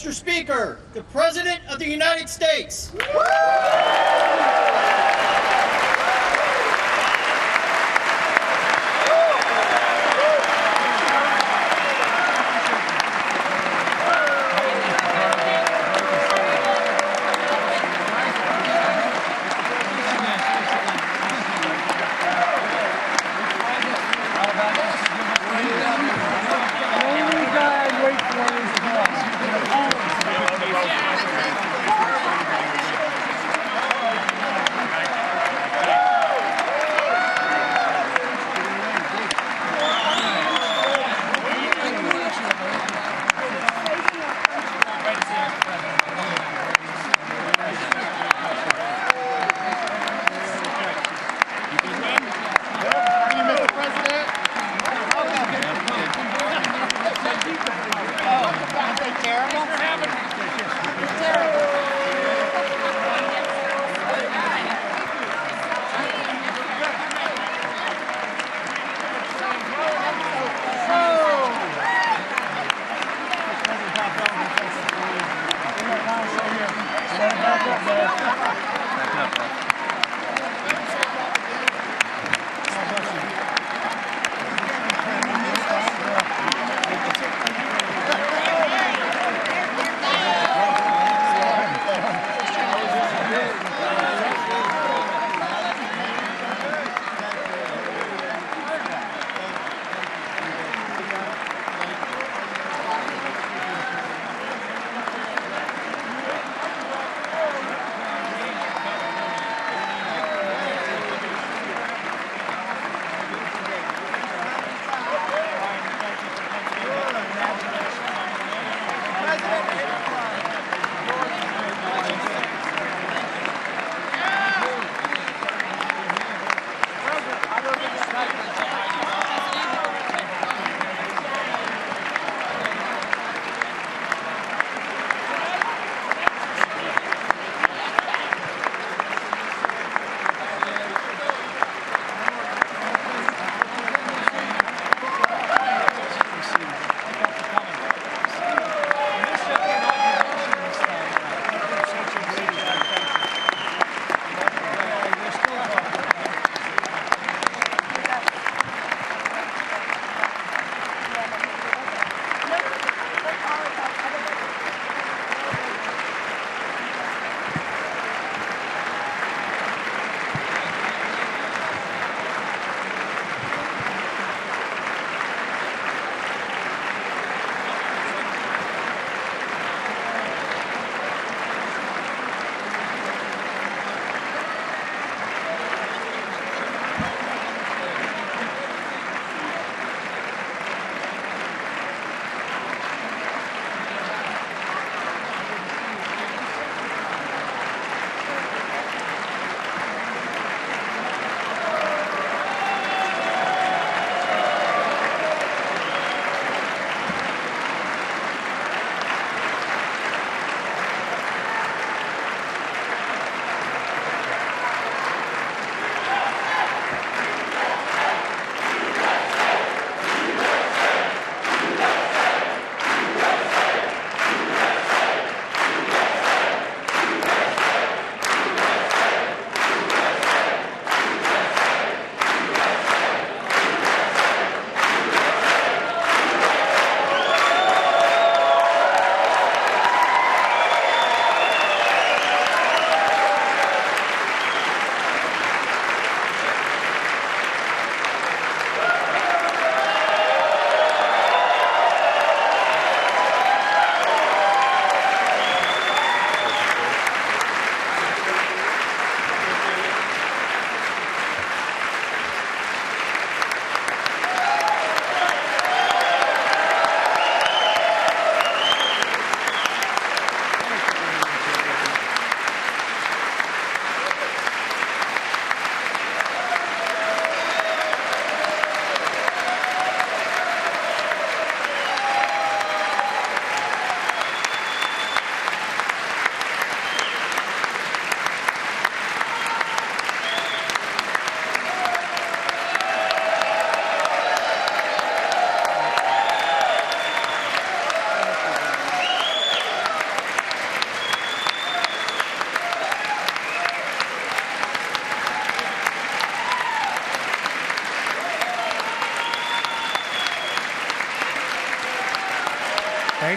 Mr. Speaker, the President of the United States.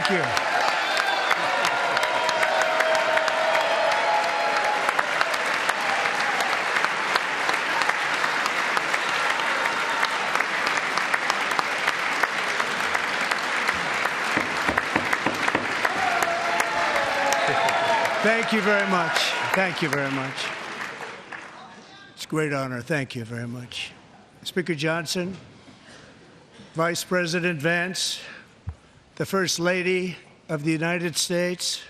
Thank you. Thank you very much. Thank you very much. It's a great honor. Thank you very much. Speaker Johnson, Vice President Vance, the First Lady of the United States,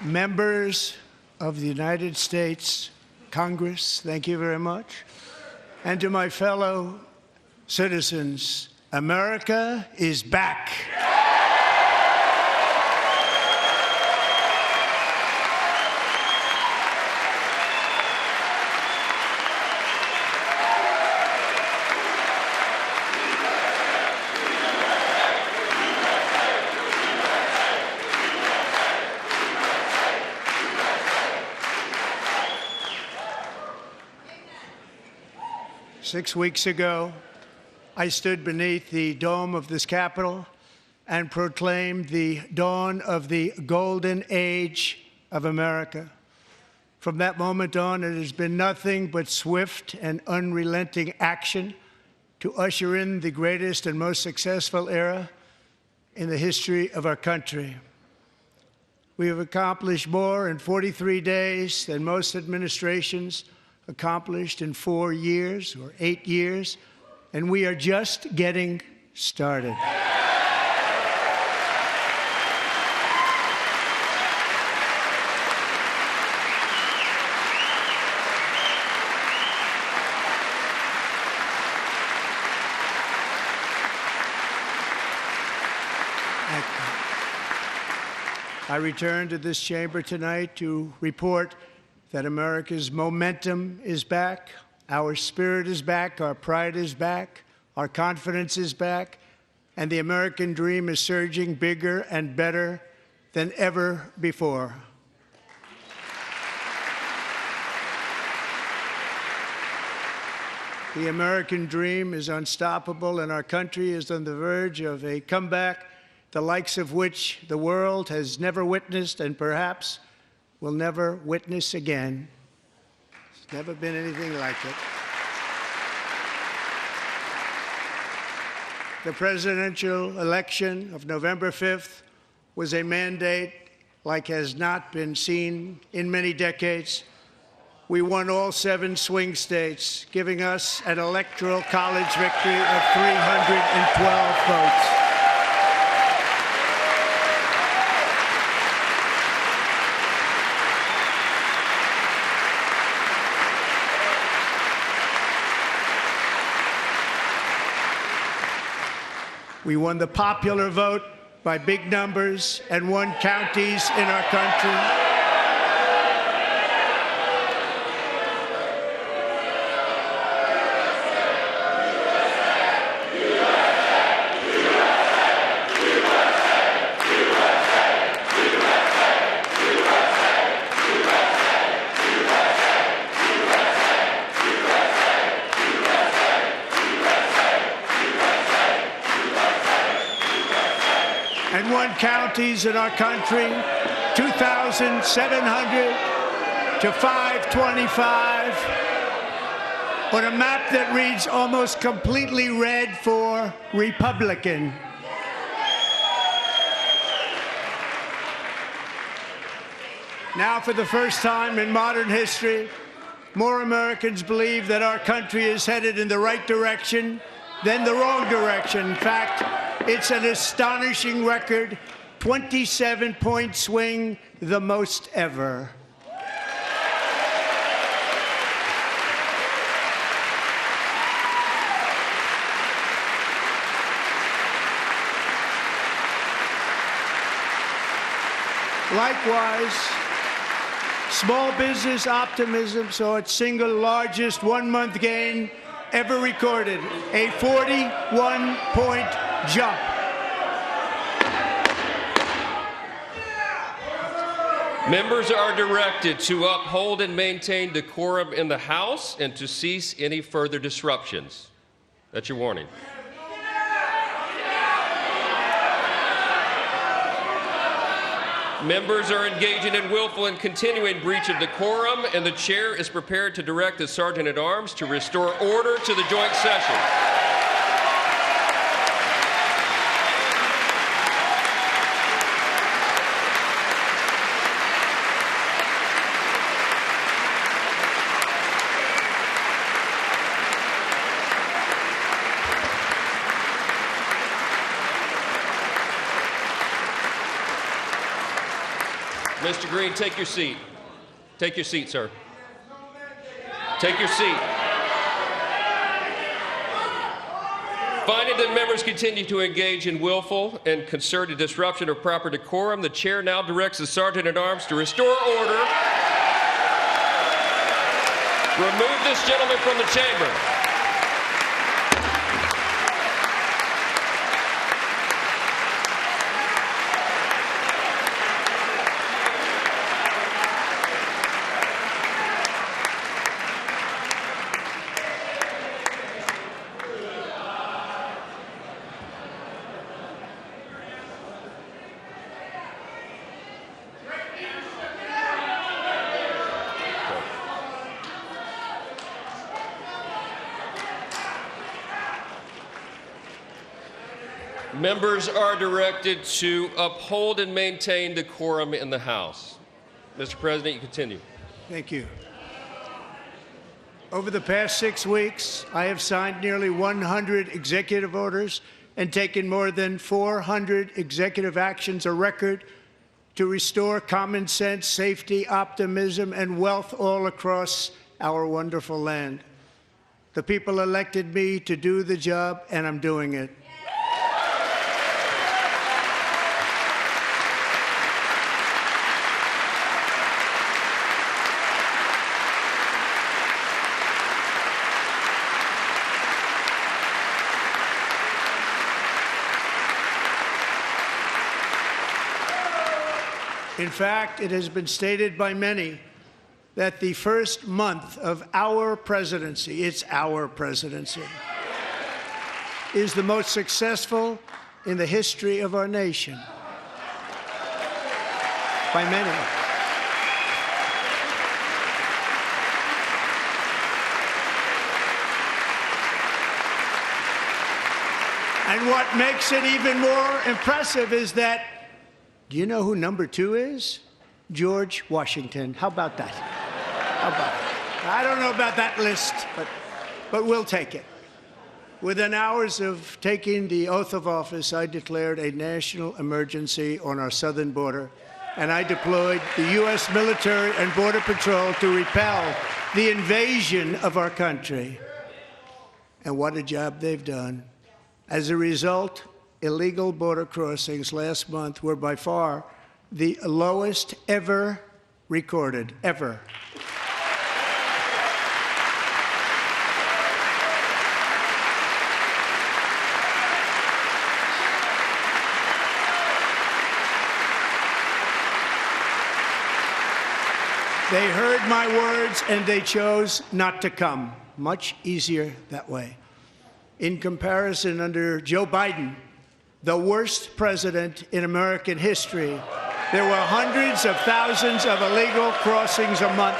members of the United States Congress, thank you very much. And to my fellow citizens, America is back. 6 weeks ago, I stood beneath the dome of this Capitol and proclaimed the dawn of the golden age of America. From that moment on, it has been nothing but swift and unrelenting action to usher in the greatest and most successful era in the history of our country. We have accomplished more in 43 days than most administrations accomplished in 4 years or 8 years, and we are just getting started. I return to this chamber tonight to report that America's momentum is back, our spirit is back, our pride is back, our confidence is back, and the American dream is surging bigger and better than ever before. The American dream is unstoppable, and our country is on the verge of a comeback, the likes of which the world has never witnessed and perhaps will never witness again. There's never been anything like it. The presidential election of November 5th was a mandate like has not been seen in many decades. We won all 7 swing states, giving us an electoral college victory of 312 votes. We won the popular vote by big numbers and won counties in our country. And won counties in our country, 2,700 to 525, on a map that reads almost completely red for Republican. Now, for the first time in modern history, more Americans believe that our country is headed in the right direction than the wrong direction. In fact, it's an astonishing record, 27-point swing, the most ever. Small business optimism saw its single largest one-month gain ever recorded, a 41-point jump. Members are directed to uphold and maintain decorum in the House and to cease any further disruptions. That's your warning. Members are engaging in willful and continuing breach of decorum, and the chair is prepared to direct the Sergeant-at-Arms to restore order to the joint session. Mr. Green, take your seat. Take your seat, sir. Take your seat. Finding that members continue to engage in willful and concerted disruption of proper decorum, the chair now directs the Sergeant-at-Arms to restore order. Remove this gentleman from the chamber. Members are directed to uphold and maintain decorum in the House. Mr. President, you continue. Thank you. Over the past 6 weeks, I have signed nearly 100 executive orders and taken more than 400 executive actions, a record, to restore common sense, safety, optimism, and wealth all across our wonderful land. The people elected me to do the job, and I'm doing it. In fact, it has been stated by many that the first month of our presidency, it's our presidency, is the most successful in the history of our nation. By many. And what makes it even more impressive is that, do you know who number 2 is? George Washington. How about that? How about it? I don't know about that list, but we'll take it. Within hours of taking the oath of office, I declared a national emergency on our southern border, and I deployed the U.S. military and Border Patrol to repel the invasion of our country. And what a job they've done. As a result, illegal border crossings last month were by far the lowest ever recorded, ever. They heard my words and they chose not to come. Much easier that way. In comparison, under Joe Biden, the worst president in American history, there were hundreds of thousands of illegal crossings a month,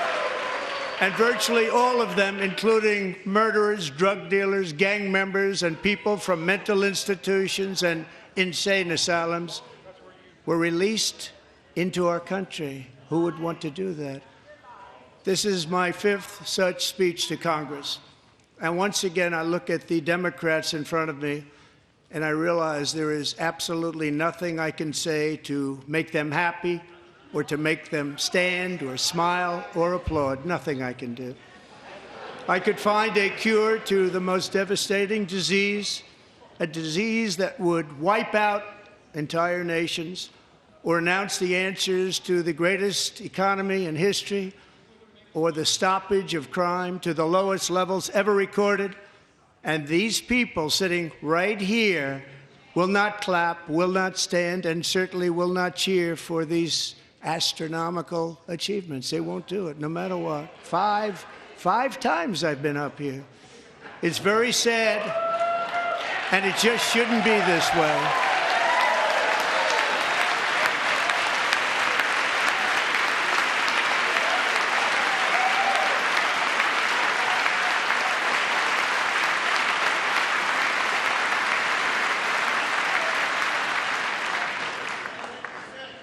and virtually all of them, including murderers, drug dealers, gang members, and people from mental institutions and insane asylums, were released into our country. Who would want to do that? This is my 5th such speech to Congress. And once again, I look at the Democrats in front of me, and I realize there is absolutely nothing I can say to make them happy or to make them stand or smile or applaud. Nothing I can do. I could find a cure to the most devastating disease, a disease that would wipe out entire nations, or announce the answers to the greatest economy in history or the stoppage of crime to the lowest levels ever recorded. And these people sitting right here will not clap, will not stand, and certainly will not cheer for these astronomical achievements. They won't do it, no matter what. Five times I've been up here. It's very sad, and it just shouldn't be this way.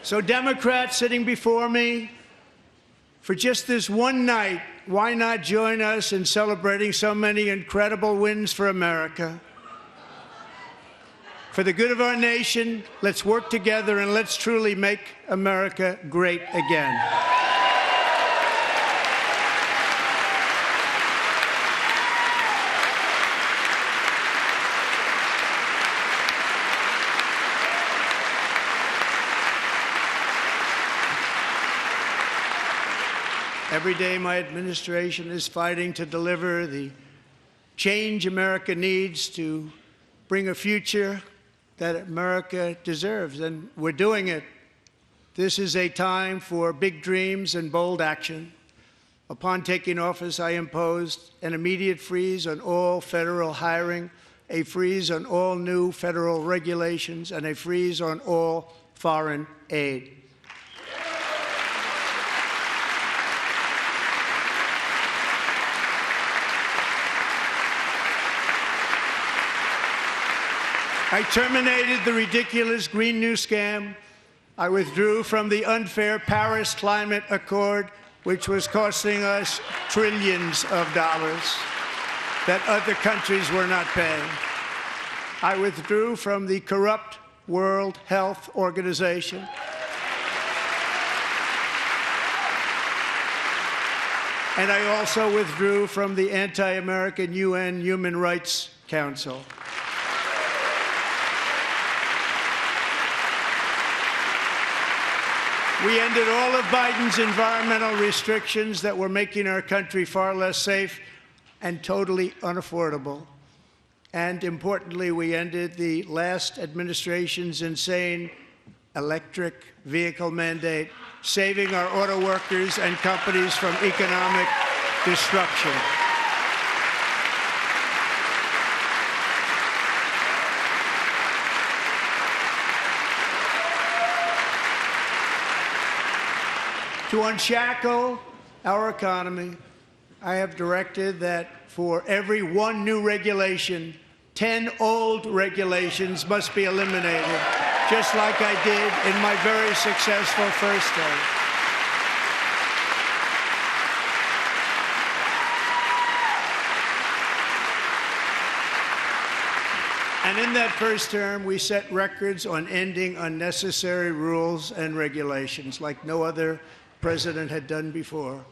So Democrats sitting before me, for just this one night, why not join us in celebrating so many incredible wins for America? For the good of our nation, let's work together and let's truly make America great again. Every day, my administration is fighting to deliver the change America needs to bring a future that America deserves, and we're doing it. This is a time for big dreams and bold action. Upon taking office, I imposed an immediate freeze on all federal hiring, a freeze on all new federal regulations, and a freeze on all foreign aid. I terminated the ridiculous Green New Scam. I withdrew from the unfair Paris Climate Accord, which was costing us trillions of dollars that other countries were not paying. I withdrew from the corrupt World Health Organization. And I also withdrew from the anti-American UN Human Rights Council. We ended all of Biden's environmental restrictions that were making our country far less safe and totally unaffordable. And importantly, we ended the last administration's insane electric vehicle mandate, saving our auto workers and companies from economic destruction. To unshackle our economy, I have directed that for every one new regulation, 10 old regulations must be eliminated, just like I did in my very successful first term. And in that first term, we set records on ending unnecessary rules and regulations like no other president had done before.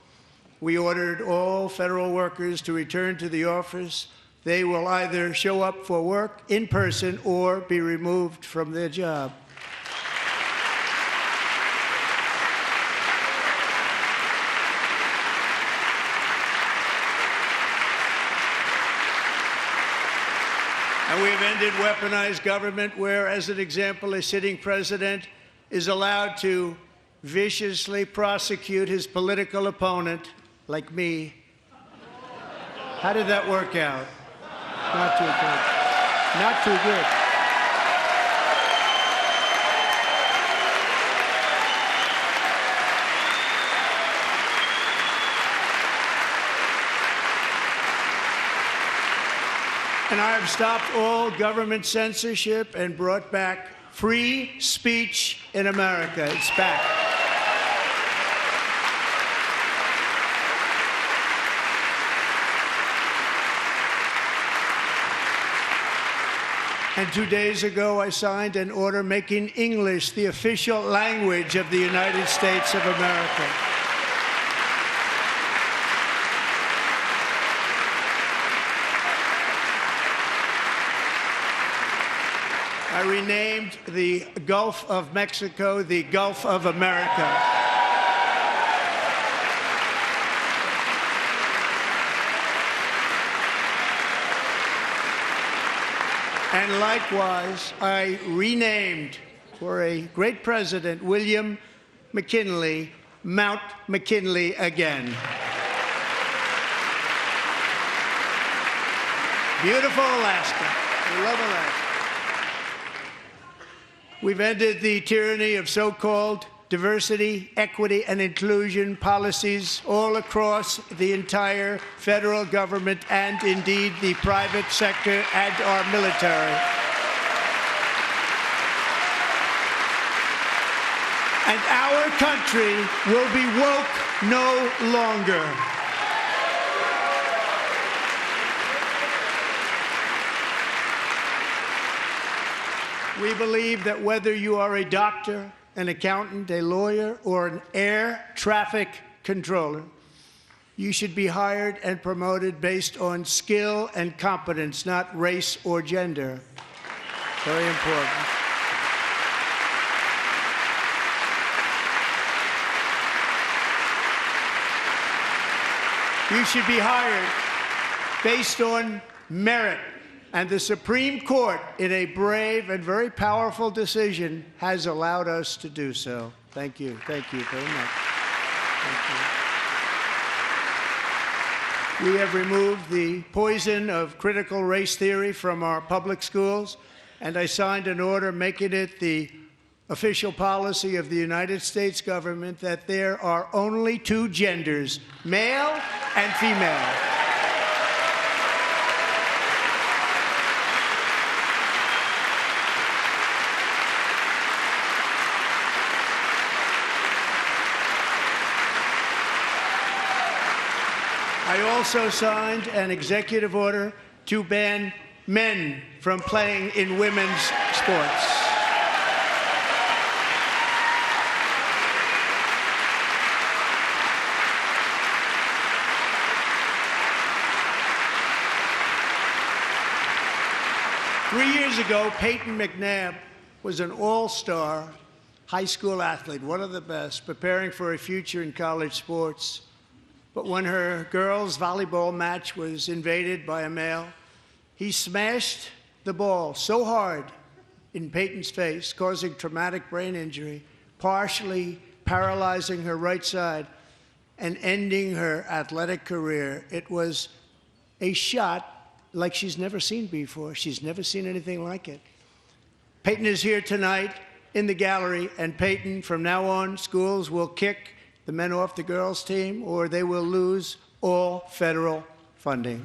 We ordered all federal workers to return to the office. They will either show up for work in person or be removed from their job. And we have ended weaponized government where, as an example, a sitting president is allowed to viciously prosecute his political opponent, like me. How did that work out? Not too good. Not too good. And I have stopped all government censorship and brought back free speech in America. It's back. And 2 days ago, I signed an order making English the official language of the United States of America. I renamed the Gulf of Mexico the Gulf of America. And likewise, I renamed, for a great president, William McKinley, Mount McKinley again. Beautiful Alaska. We love Alaska. We've ended the tyranny of so-called diversity, equity, and inclusion policies all across the entire federal government and indeed the private sector and our military. And our country will be woke no longer. We believe that whether you are a doctor, an accountant, a lawyer, or an air traffic controller, you should be hired and promoted based on skill and competence, not race or gender. Very important. You should be hired based on merit. And the Supreme Court, in a brave and very powerful decision, has allowed us to do so. Thank you. Thank you very much. Thank you. We have removed the poison of critical race theory from our public schools, and I signed an order making it the official policy of the United States government that there are only two genders, male and female. I also signed an executive order to ban men from playing in women's sports. Three years ago, Peyton McNabb was an all-star high school athlete, one of the best, preparing for a future in college sports. But when her girls' volleyball match was invaded by a male, he smashed the ball so hard in Peyton's face, causing traumatic brain injury, partially paralyzing her right side and ending her athletic career. It was a shot like she's never seen before. She's never seen anything like it. Peyton is here tonight in the gallery, and Peyton, from now on, schools will kick the men off the girls' team, or they will lose all federal funding.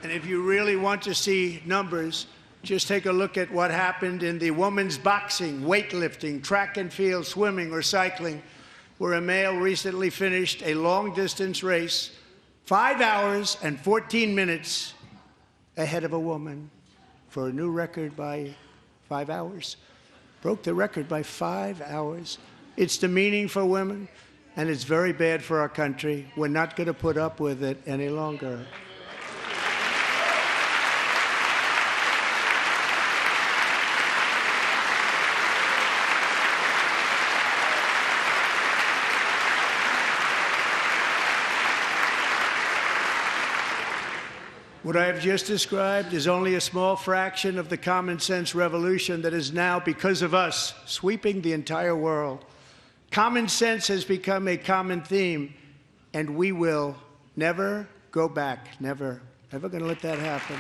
And if you really want to see numbers, just take a look at what happened in the women's boxing, weightlifting, track and field, swimming, or cycling, where a male recently finished a long-distance race 5 hours and 14 minutes ahead of a woman for a new record by 5 hours. Broke the record by 5 hours. It's demeaning for women, and it's very bad for our country. We're not going to put up with it any longer. What I have just described is only a small fraction of the common sense revolution that is now, because of us, sweeping the entire world. Common sense has become a common theme, and we will never go back. Never. Never going to let that happen.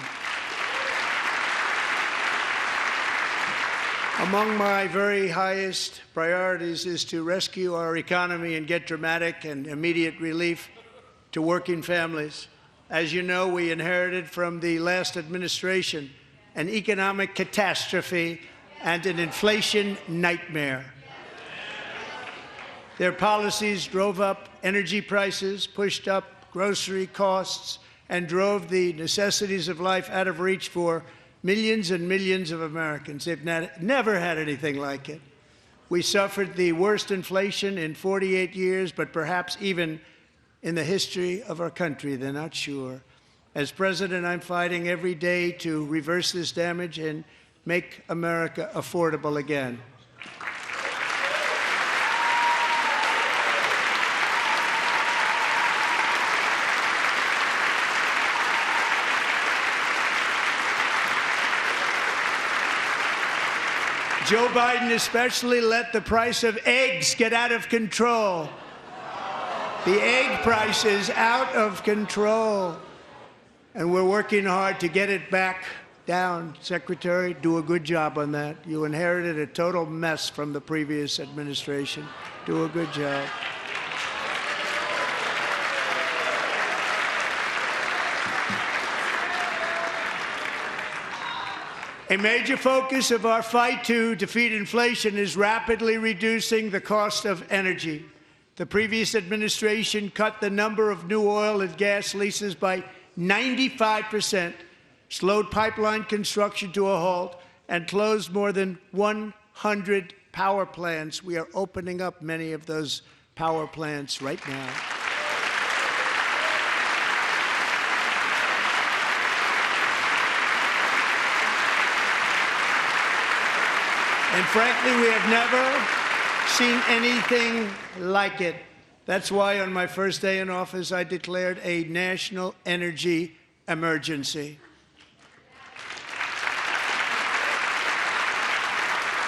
Among my very highest priorities is to rescue our economy and get dramatic and immediate relief to working families. As you know, we inherited from the last administration an economic catastrophe and an inflation nightmare. Their policies drove up energy prices, pushed up grocery costs, and drove the necessities of life out of reach for millions and millions of Americans. They've never had anything like it. We suffered the worst inflation in 48 years, but perhaps even in the history of our country. They're not sure. As president, I'm fighting every day to reverse this damage and make America affordable again. Joe Biden especially let the price of eggs get out of control. The egg price is out of control, and we're working hard to get it back down. Secretary, do a good job on that. You inherited a total mess from the previous administration. Do a good job. A major focus of our fight to defeat inflation is rapidly reducing the cost of energy. The previous administration cut the number of new oil and gas leases by 95%, slowed pipeline construction to a halt, and closed more than 100 power plants. We are opening up many of those power plants right now. And frankly, we have never seen anything like it. That's why on my first day in office, I declared a national energy emergency.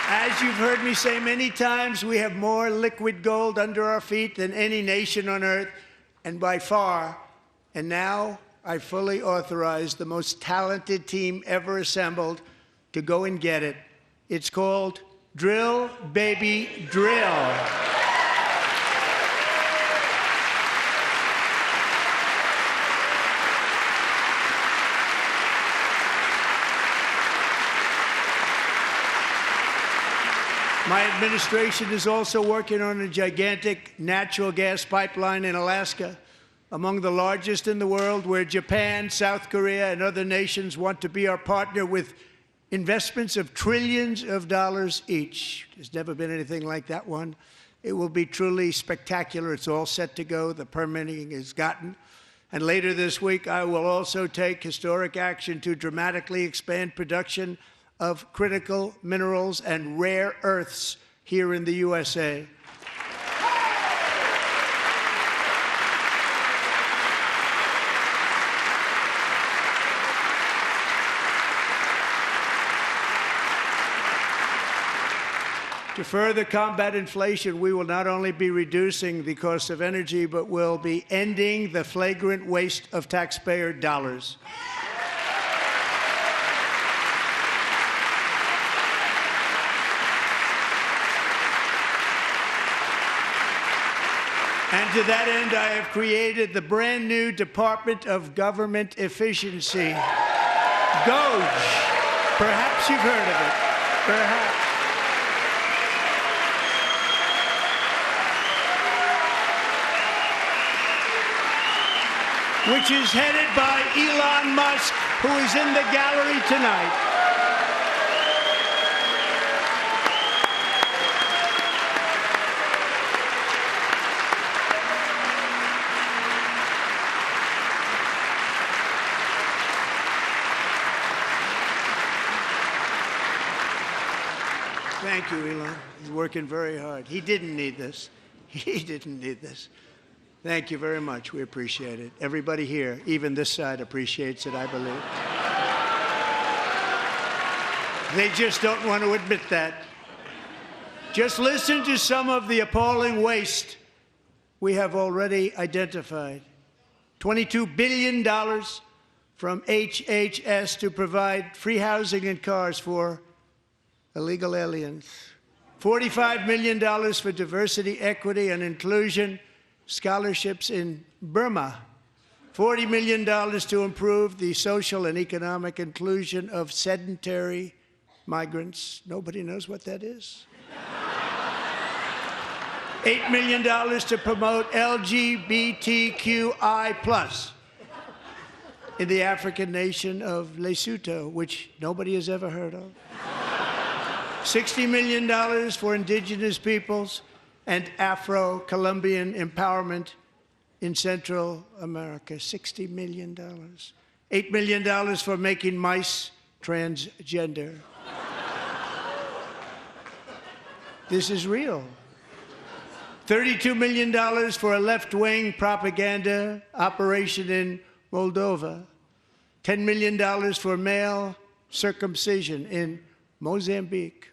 As you've heard me say many times, we have more liquid gold under our feet than any nation on earth, and by far. And now I fully authorize the most talented team ever assembled to go and get it. It's called Drill, Baby, Drill. My administration is also working on a gigantic natural gas pipeline in Alaska, among the largest in the world, where Japan, South Korea, and other nations want to be our partner with investments of trillions of dollars each. There's never been anything like that one. It will be truly spectacular. It's all set to go. The permitting is gotten. And later this week, I will also take historic action to dramatically expand production of critical minerals and rare earths here in the USA. To further combat inflation, we will not only be reducing the cost of energy, but will be ending the flagrant waste of taxpayer dollars. And to that end, I have created the brand new Department of Government Efficiency, DOGE. Perhaps you've heard of it. Perhaps. Which is headed by Elon Musk, who is in the gallery tonight. Thank you, Elon. He's working very hard. He didn't need this. He didn't need this. Thank you very much. We appreciate it. Everybody here, even this side, appreciates it, I believe. They just don't want to admit that. Just listen to some of the appalling waste we have already identified. $22 billion from HHS to provide free housing and cars for illegal aliens. $45 million for diversity, equity, and inclusion scholarships in Burma. $40 million to improve the social and economic inclusion of sedentary migrants. Nobody knows what that is. $8 million to promote LGBTQI+ in the African nation of Lesotho, which nobody has ever heard of. $60 million for indigenous peoples and Afro-Colombian empowerment in Central America. $60 million. $8 million for making mice transgender. This is real. $32 million for a left-wing propaganda operation in Moldova. $10 million for male circumcision in Mozambique.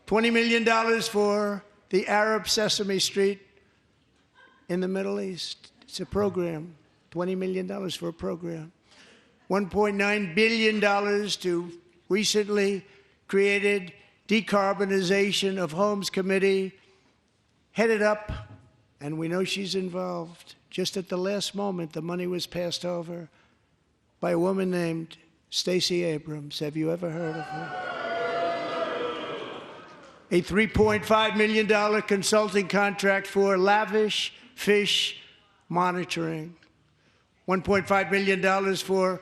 $20 million for the Arab Sesame Street in the Middle East. It's a program. $20 million for a program. $1.9 billion to recently created Decarbonization of Homes Committee, headed up, and we know she's involved. Just at the last moment, the money was passed over by a woman named Stacey Abrams. Have you ever heard of her? A $3.5 million consulting contract for lavish fish monitoring. $1.5 million for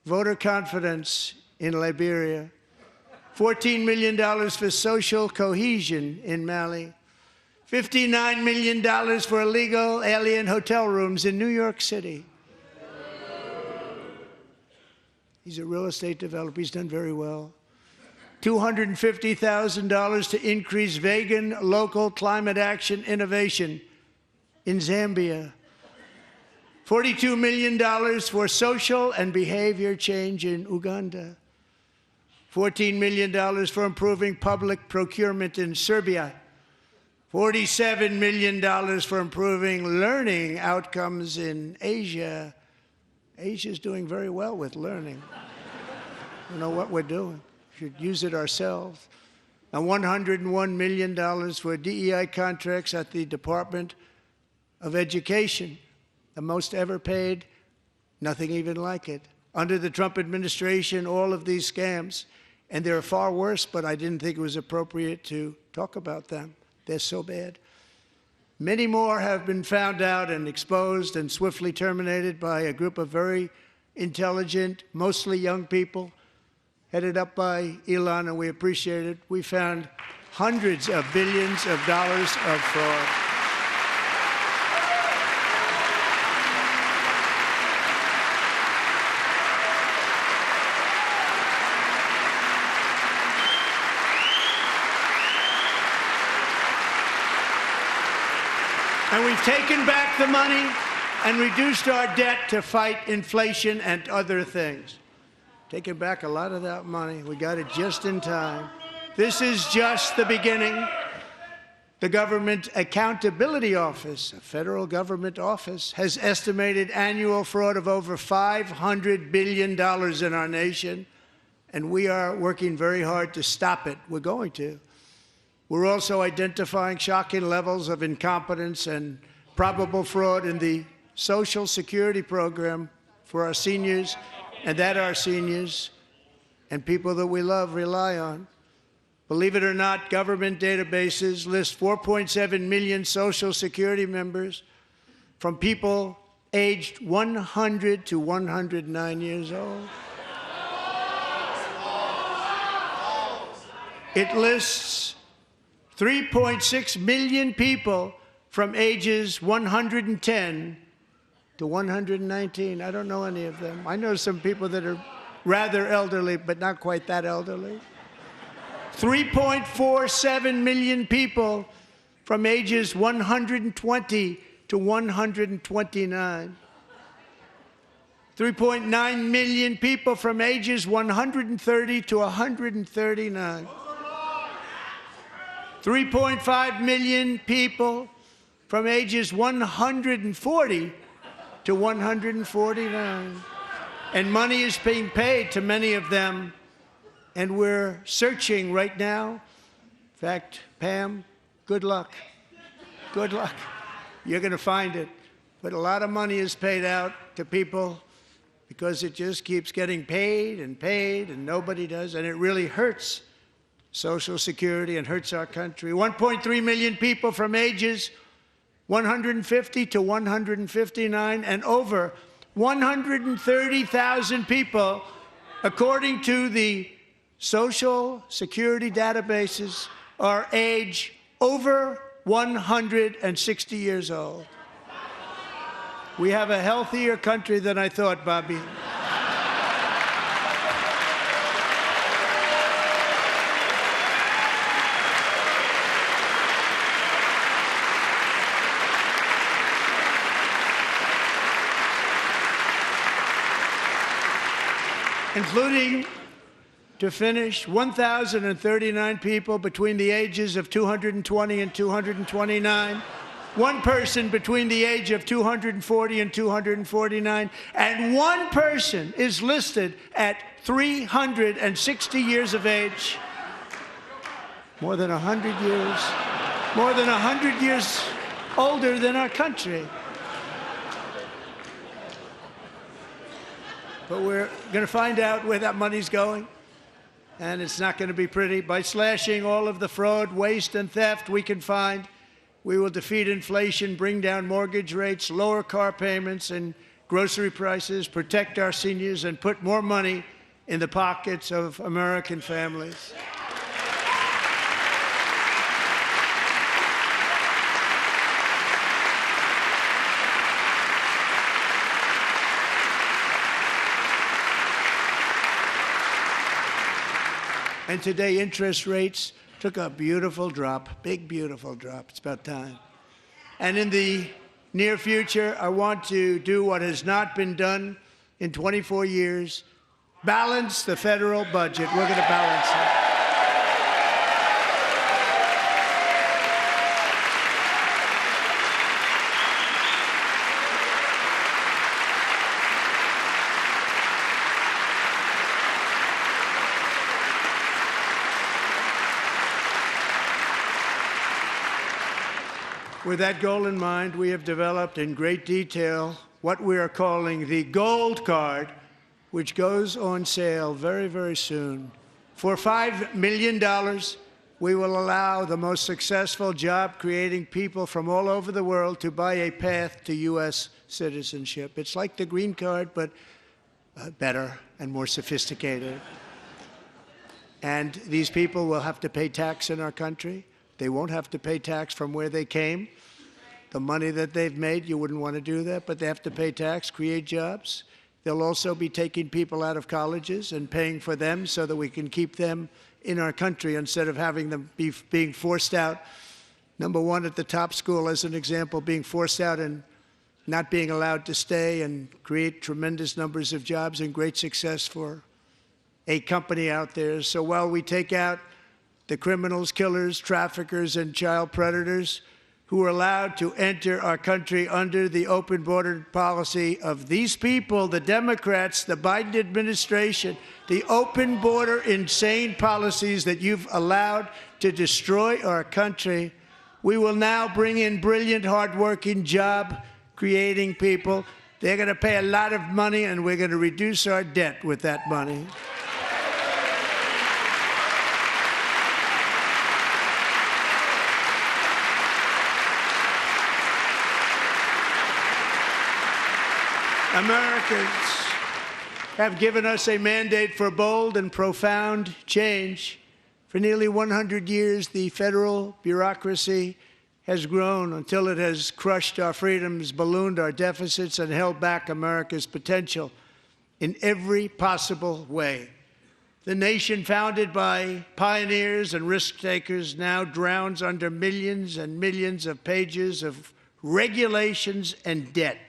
voter confidence in Liberia. $14 million for social cohesion in Mali. $59 million for illegal alien hotel rooms in New York City. He's a real estate developer. He's done very well. $250,000 to increase vegan local climate action innovation in Zambia. $42 million for social and behavior change in Uganda. $14 million for improving public procurement in Serbia. $47 million for improving learning outcomes in Asia. Asia's doing very well with learning. I don't know what we're doing. We should use it ourselves. And $101 million for DEI contracts at the Department of Education. The most ever paid, nothing even like it. Under the Trump administration, all of these scams, and they're far worse, but I didn't think it was appropriate to talk about them. They're so bad. Many more have been found out and exposed and swiftly terminated by a group of very intelligent, mostly young people, headed up by Elon, and we appreciate it. We found hundreds of billions of dollars of fraud. And we've taken back the money and reduced our debt to fight inflation and other things. Taken back a lot of that money. We got it just in time. This is just the beginning. The Government Accountability Office, a federal government office, has estimated annual fraud of over $500 billion in our nation, and we are working very hard to stop it. We're going to. We're also identifying shocking levels of incompetence and probable fraud in the Social Security program for our seniors, and that our seniors and people that we love rely on. Believe it or not, government databases list 4.7 million Social Security members from people aged 100 to 109 years old. It lists 3.6 million people from ages 110 to 119. I don't know any of them. I know some people that are rather elderly, but not quite that elderly. 3.47 million people from ages 120 to 129. 3.9 million people from ages 130 to 139. 3.5 million people from ages 140 to 149. And money is being paid to many of them, and we're searching right now. In fact, Pam, good luck. Good luck. You're going to find it. But a lot of money is paid out to people because it just keeps getting paid and nobody does, and it really hurts Social Security and hurts our country. 1.3 million people from ages 150 to 159, and over 130,000 people, according to the Social Security databases, are age over 160 years old. We have a healthier country than I thought, Bobby. Including, to finish, 1,039 people between the ages of 220 and 229, one person between the age of 240 and 249, and one person is listed at 360 years of age. More than 100 years older than our country. But we're going to find out where that money's going, and it's not going to be pretty. By slashing all of the fraud, waste, and theft we can find, we will defeat inflation, bring down mortgage rates, lower car payments and grocery prices, protect our seniors, and put more money in the pockets of American families. And today, interest rates took a beautiful drop, big, beautiful drop. It's about time. And in the near future, I want to do what has not been done in 24 years, balance the federal budget. We're going to balance it. With that goal in mind, we have developed in great detail what we are calling the Gold Card, which goes on sale very, very soon. For $5 million, we will allow the most successful job-creating people from all over the world to buy a path to U.S. citizenship. It's like the green card, but better and more sophisticated. And these people will have to pay tax in our country. They won't have to pay tax from where they came. The money that they've made, you wouldn't want to do that, but they have to pay tax, create jobs. They'll also be taking people out of colleges and paying for them so that we can keep them in our country instead of having them being forced out. Number one, at the top school, as an example, being forced out and not being allowed to stay and create tremendous numbers of jobs and great success for a company out there. So while we take out the criminals, killers, traffickers, and child predators who are allowed to enter our country under the open border policy of these people, the Democrats, the Biden administration, the open border insane policies that you've allowed to destroy our country, we will now bring in brilliant, hardworking, job-creating people. They're going to pay a lot of money, and we're going to reduce our debt with that money. Americans have given us a mandate for bold and profound change. For nearly 100 years, the federal bureaucracy has grown until it has crushed our freedoms, ballooned our deficits, and held back America's potential in every possible way. The nation founded by pioneers and risk-takers now drowns under millions and millions of pages of regulations and debt.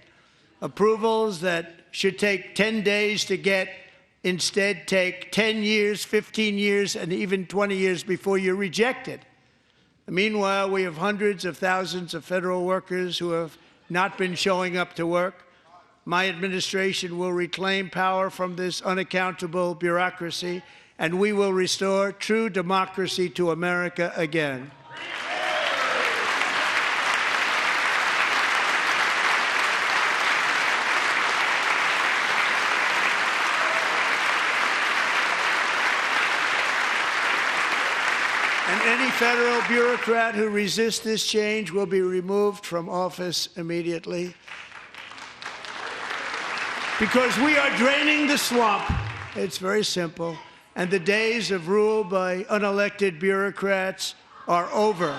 Approvals that should take 10 days to get instead take 10 years, 15 years, and even 20 years before you're rejected. Meanwhile, we have hundreds of thousands of federal workers who have not been showing up to work. My administration will reclaim power from this unaccountable bureaucracy, and we will restore true democracy to America again. And any federal bureaucrat who resists this change will be removed from office immediately. Because we are draining the swamp. It's very simple. And the days of rule by unelected bureaucrats are over.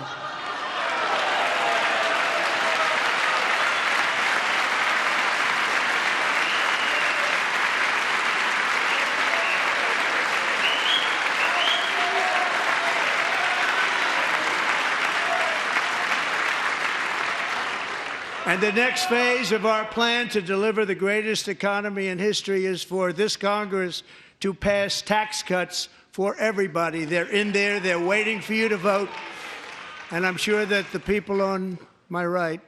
And the next phase of our plan to deliver the greatest economy in history is for this Congress to pass tax cuts for everybody. They're in there. They're waiting for you to vote. And I'm sure that the people on my right,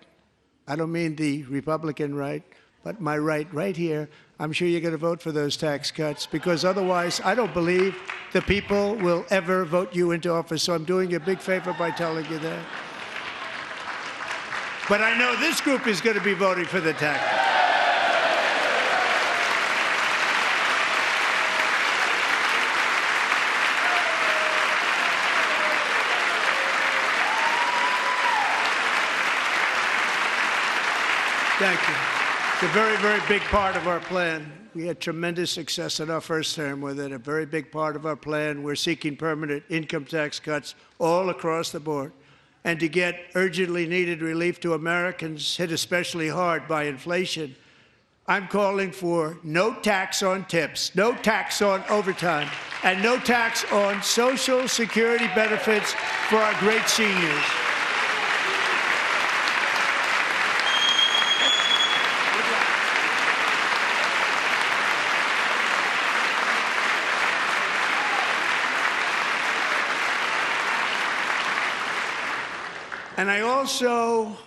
I don't mean the Republican right, but my right here, I'm sure you're going to vote for those tax cuts, because otherwise I don't believe the people will ever vote you into office. So I'm doing you a big favor by telling you that. But I know this group is going to be voting for the tax. Thank you. It's a very, very big part of our plan. We had tremendous success in our first term with it. A very big part of our plan. We're seeking permanent income tax cuts all across the board. And to get urgently needed relief to Americans hit especially hard by inflation, I'm calling for no tax on tips, no tax on overtime, and no tax on Social Security benefits for our great seniors. And I also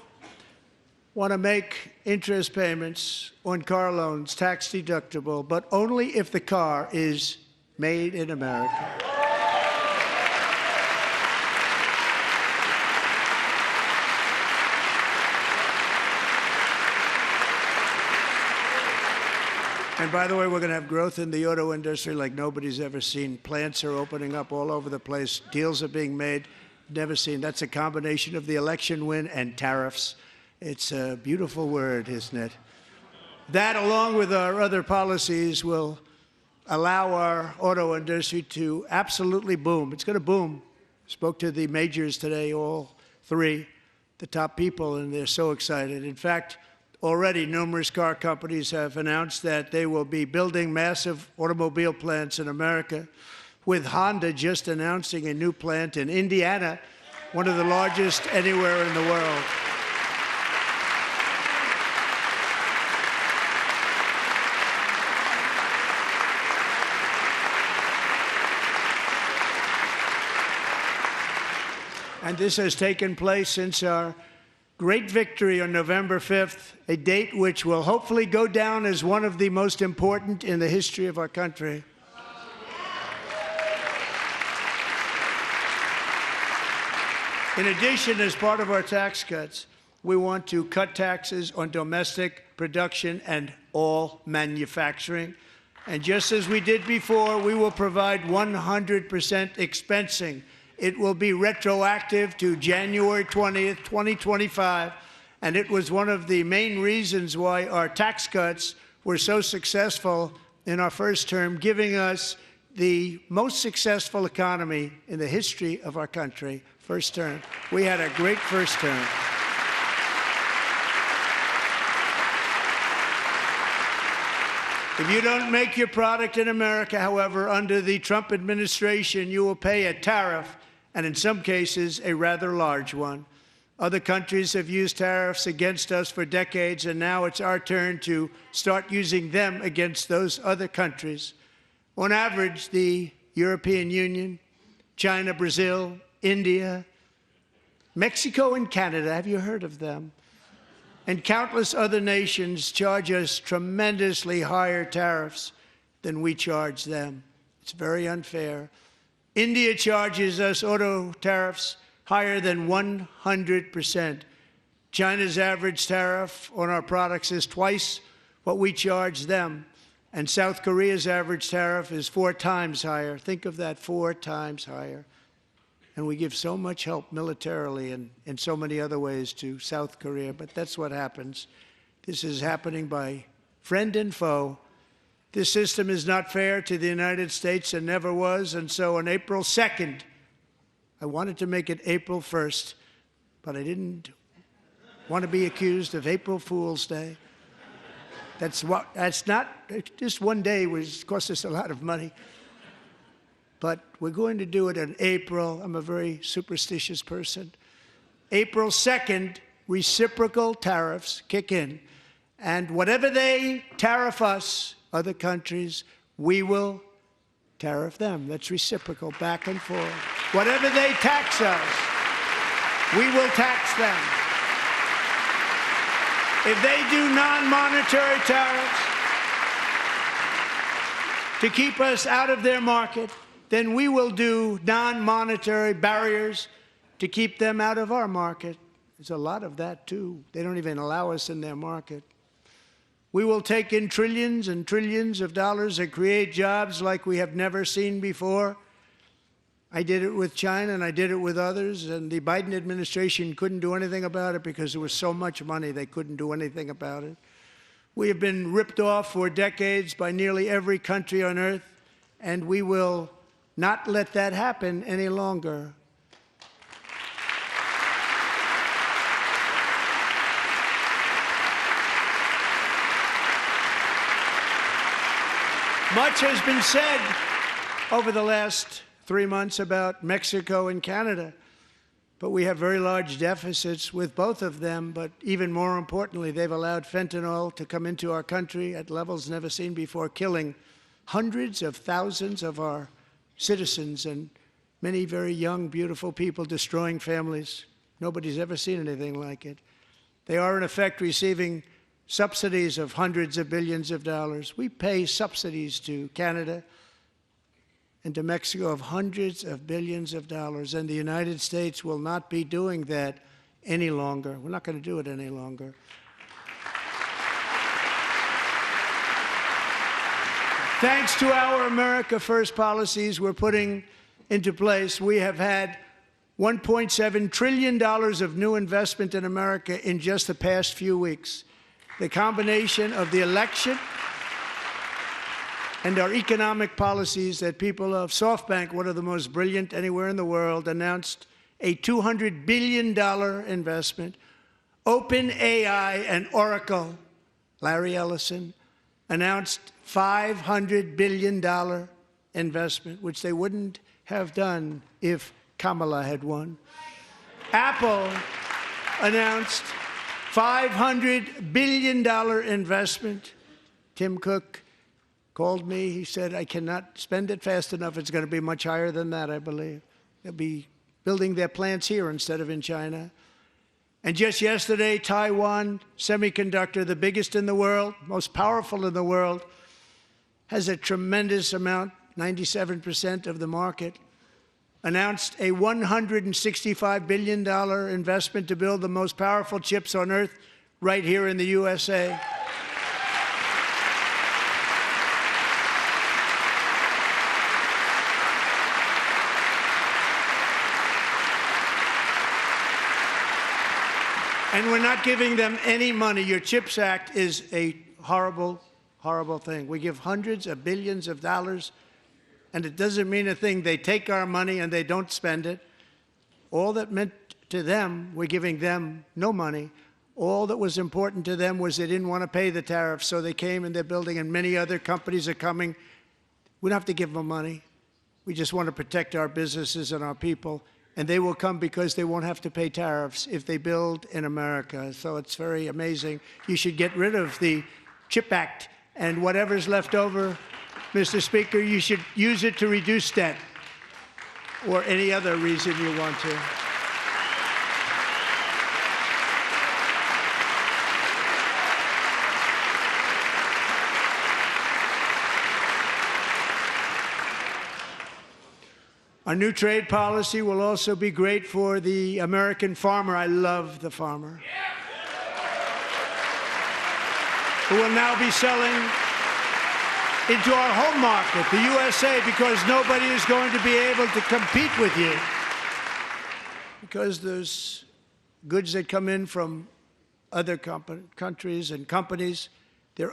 want to make interest payments on car loans tax deductible, but only if the car is made in America. And by the way, we're going to have growth in the auto industry like nobody's ever seen. Plants are opening up all over the place. Deals are being made. Never seen. That's a combination of the election win and tariffs. It's a beautiful word, isn't it? That, along with our other policies, will allow our auto industry to absolutely boom. It's going to boom. Spoke to the majors today, all three, the top people, and they're so excited. In fact, already numerous car companies have announced that they will be building massive automobile plants in America, with Honda just announcing a new plant in Indiana, one of the largest anywhere in the world. And this has taken place since our great victory on November 5th, a date which will hopefully go down as one of the most important in the history of our country. In addition, as part of our tax cuts, we want to cut taxes on domestic production and all manufacturing. And just as we did before, we will provide 100% expensing. It will be retroactive to January 20th, 2025. And it was one of the main reasons why our tax cuts were so successful in our first term, giving us the most successful economy in the history of our country. First term. We had a great first term. If you don't make your product in America, however, under the Trump administration, you will pay a tariff, and in some cases, a rather large one. Other countries have used tariffs against us for decades, and now it's our turn to start using them against those other countries. On average, the European Union, China, Brazil, India, Mexico and Canada, have you heard of them? And countless other nations charge us tremendously higher tariffs than we charge them. It's very unfair. India charges us auto tariffs higher than 100%. China's average tariff on our products is twice what we charge them. And South Korea's average tariff is 4 times higher. Think of that, 4 times higher. And we give so much help militarily and in so many other ways to South Korea, but that's what happens. This is happening by friend and foe. This system is not fair to the United States and never was, and so on April 2nd, I wanted to make it April 1st, but I didn't want to be accused of April Fool's Day. That's not, just one day was cost us a lot of money. But we're going to do it in April. I'm a very superstitious person. April 2nd, reciprocal tariffs kick in. And whatever they tariff us, other countries, we will tariff them. That's reciprocal, back and forth. Whatever they tax us, we will tax them. If they do non-monetary tariffs to keep us out of their market, then we will do non-monetary barriers to keep them out of our market. There's a lot of that, too. They don't even allow us in their market. We will take in trillions and trillions of dollars and create jobs like we have never seen before. I did it with China, and I did it with others, and the Biden administration couldn't do anything about it because there was so much money they couldn't do anything about it. We have been ripped off for decades by nearly every country on earth, and we will not let that happen any longer. Much has been said over the last 3 months about Mexico and Canada, but we have very large deficits with both of them. But even more importantly, they've allowed fentanyl to come into our country at levels never seen before, killing hundreds of thousands of our citizens and many very young, beautiful people, destroying families. Nobody's ever seen anything like it. They are, in effect, receiving subsidies of hundreds of billions of dollars. We pay subsidies to Canada and to Mexico of hundreds of billions of dollars, and the United States will not be doing that any longer. We're not going to do it any longer. Thanks to our America First policies we're putting into place, we have had $1.7 trillion of new investment in America in just the past few weeks. The combination of the election and our economic policies that people of SoftBank, one of the most brilliant anywhere in the world, announced a $200 billion investment. OpenAI and Oracle, Larry Ellison, announced $500 billion investment, which they wouldn't have done if Kamala had won. Apple announced $500 billion investment. Tim Cook called me. He said, I cannot spend it fast enough. It's going to be much higher than that, I believe. They'll be building their plants here instead of in China. And just yesterday, Taiwan Semiconductor, the biggest in the world, most powerful in the world, has a tremendous amount, 97% of the market, announced a $165 billion investment to build the most powerful chips on earth right here in the USA. And we're not giving them any money. Your CHIPS Act is a horrible, horrible thing. We give hundreds of billions of dollars, and it doesn't mean a thing. They take our money and they don't spend it. All that meant to them, we're giving them no money. All that was important to them was they didn't want to pay the tariffs, so they came and they're building, and many other companies are coming. We don't have to give them money. We just want to protect our businesses and our people. And they will come because they won't have to pay tariffs if they build in America. So it's very amazing. You should get rid of the CHIP Act, and whatever's left over, Mr. Speaker, you should use it to reduce debt or any other reason you want to. Our new trade policy will also be great for the American farmer. I love the farmer. Who will now be selling into our home market, the USA, because nobody is going to be able to compete with you. because there's goods that come in from other countries and companies. They're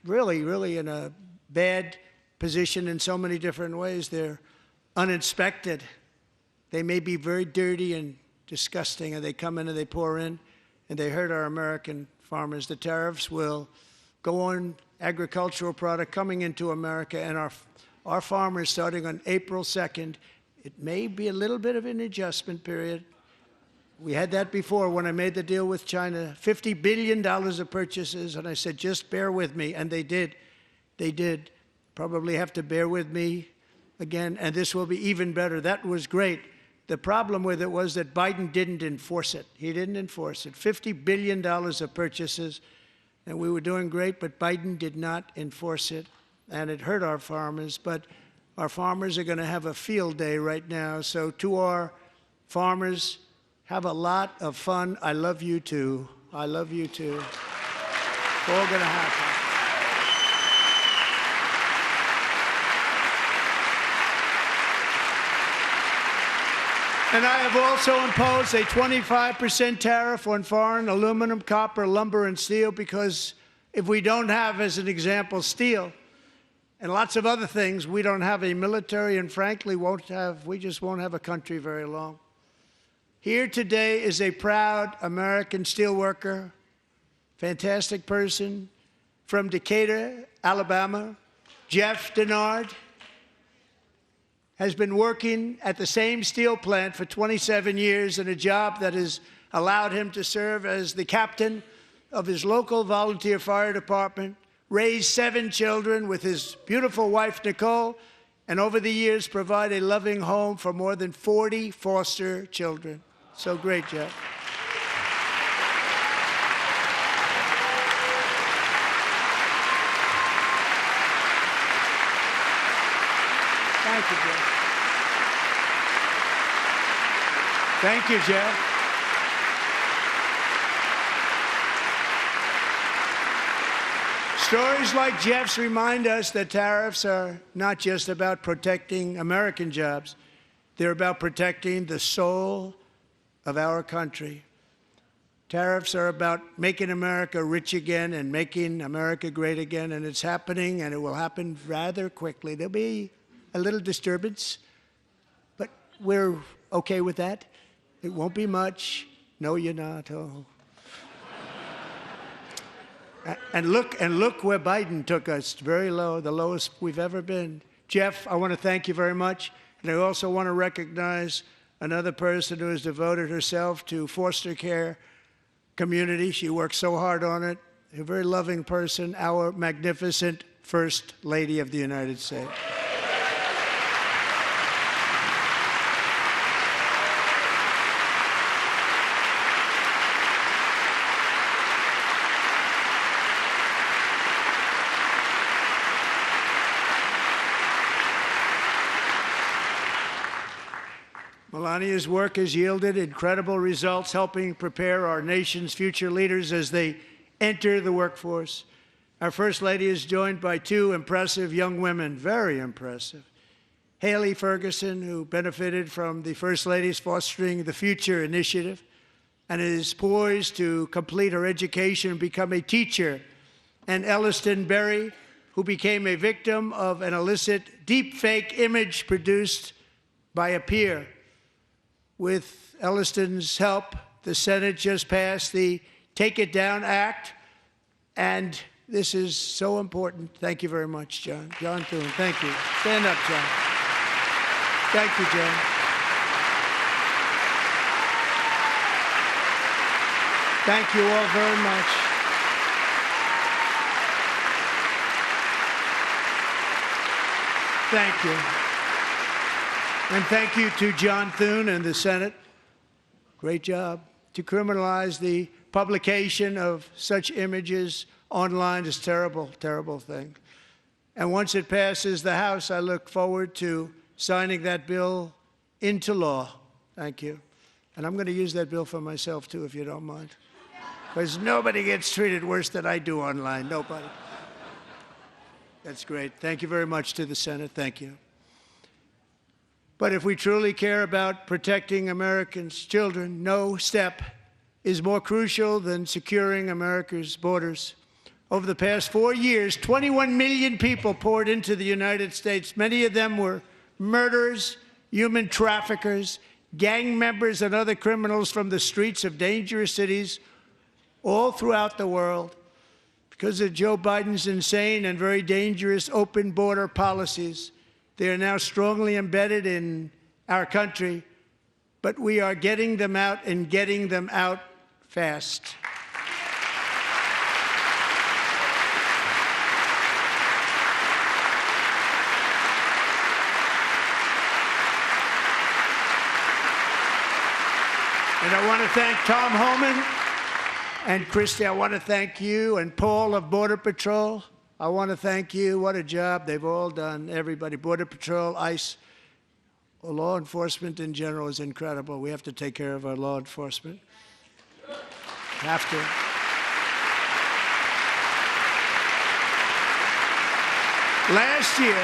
really in a bad position in so many different ways. They're uninspected. They may be very dirty and disgusting, and they come in and they pour in, and they hurt our American farmers. The tariffs will go on agricultural product coming into America, and our farmers, starting on April 2nd, it may be a little bit of an adjustment period. We had that before when I made the deal with China, $50 billion of purchases, and I said, just bear with me, and they did. They did. Probably have to bear with me again, and this will be even better. That was great. The problem with it was that Biden didn't enforce it. He didn't enforce it. $50 billion of purchases, and we were doing great, but Biden did not enforce it, and it hurt our farmers. But our farmers are going to have a field day right now. So to our farmers, have a lot of fun. I love you too. I love you too. It's all going to happen. And I have also imposed a 25% tariff on foreign aluminum, copper, lumber, and steel, because if we don't have, as an example, steel and lots of other things, we don't have a military, and frankly, we just won't have a country very long. Here today is a proud American steelworker, fantastic person from Decatur, Alabama, Jeff Denard. Has been working at the same steel plant for 27 years in a job that has allowed him to serve as the captain of his local volunteer fire department, raised 7 children with his beautiful wife, Nicole, and over the years provide a loving home for more than 40 foster children. So great, Jeff. Thank you, Jeff. Thank you, Jeff. Stories like Jeff's remind us that tariffs are not just about protecting American jobs. They're about protecting the soul of our country. Tariffs are about making America rich again and making America great again, and it's happening, and it will happen rather quickly. There'll be a little disturbance, but we're okay with that. It won't be much. No, you're not. Oh. And look where Biden took us, very low, the lowest we've ever been. Jeff, I want to thank you very much. And I also want to recognize another person who has devoted herself to foster care community. She works so hard on it. A very loving person, our magnificent First Lady of the United States. Melania's work has yielded incredible results, helping prepare our nation's future leaders as they enter the workforce. Our First Lady is joined by 2 impressive young women, very impressive. Haley Ferguson, who benefited from the First Lady's Fostering the Future initiative and is poised to complete her education and become a teacher. And Elliston Berry, who became a victim of an illicit deepfake image produced by a peer. With Elliston's help, the Senate just passed the Take It Down Act, and this is so important. Thank you very much, John. John Thune, thank you. Stand up, John. Thank you, John. Thank you all very much. Thank you. And thank you to John Thune and the Senate. Great job. To criminalize the publication of such images online is a terrible, terrible thing. And once it passes the House, I look forward to signing that bill into law. Thank you. And I'm going to use that bill for myself, too, if you don't mind. Because nobody gets treated worse than I do online. Nobody. That's great. Thank you very much to the Senate. Thank you. But if we truly care about protecting Americans' children, no step is more crucial than securing America's borders. Over the past 4 years, 21 million people poured into the United States. Many of them were murderers, human traffickers, gang members, and other criminals from the streets of dangerous cities all throughout the world. Because of Joe Biden's insane and very dangerous open border policies, they are now strongly embedded in our country, but we are getting them out and getting them out fast. And I want to thank Tom Homan and Christy. I want to thank you and Paul of Border Patrol. I want to thank you. What a job they've all done. Everybody, Border Patrol, ICE, law enforcement in general is incredible. We have to take care of our law enforcement. Have to. Last year,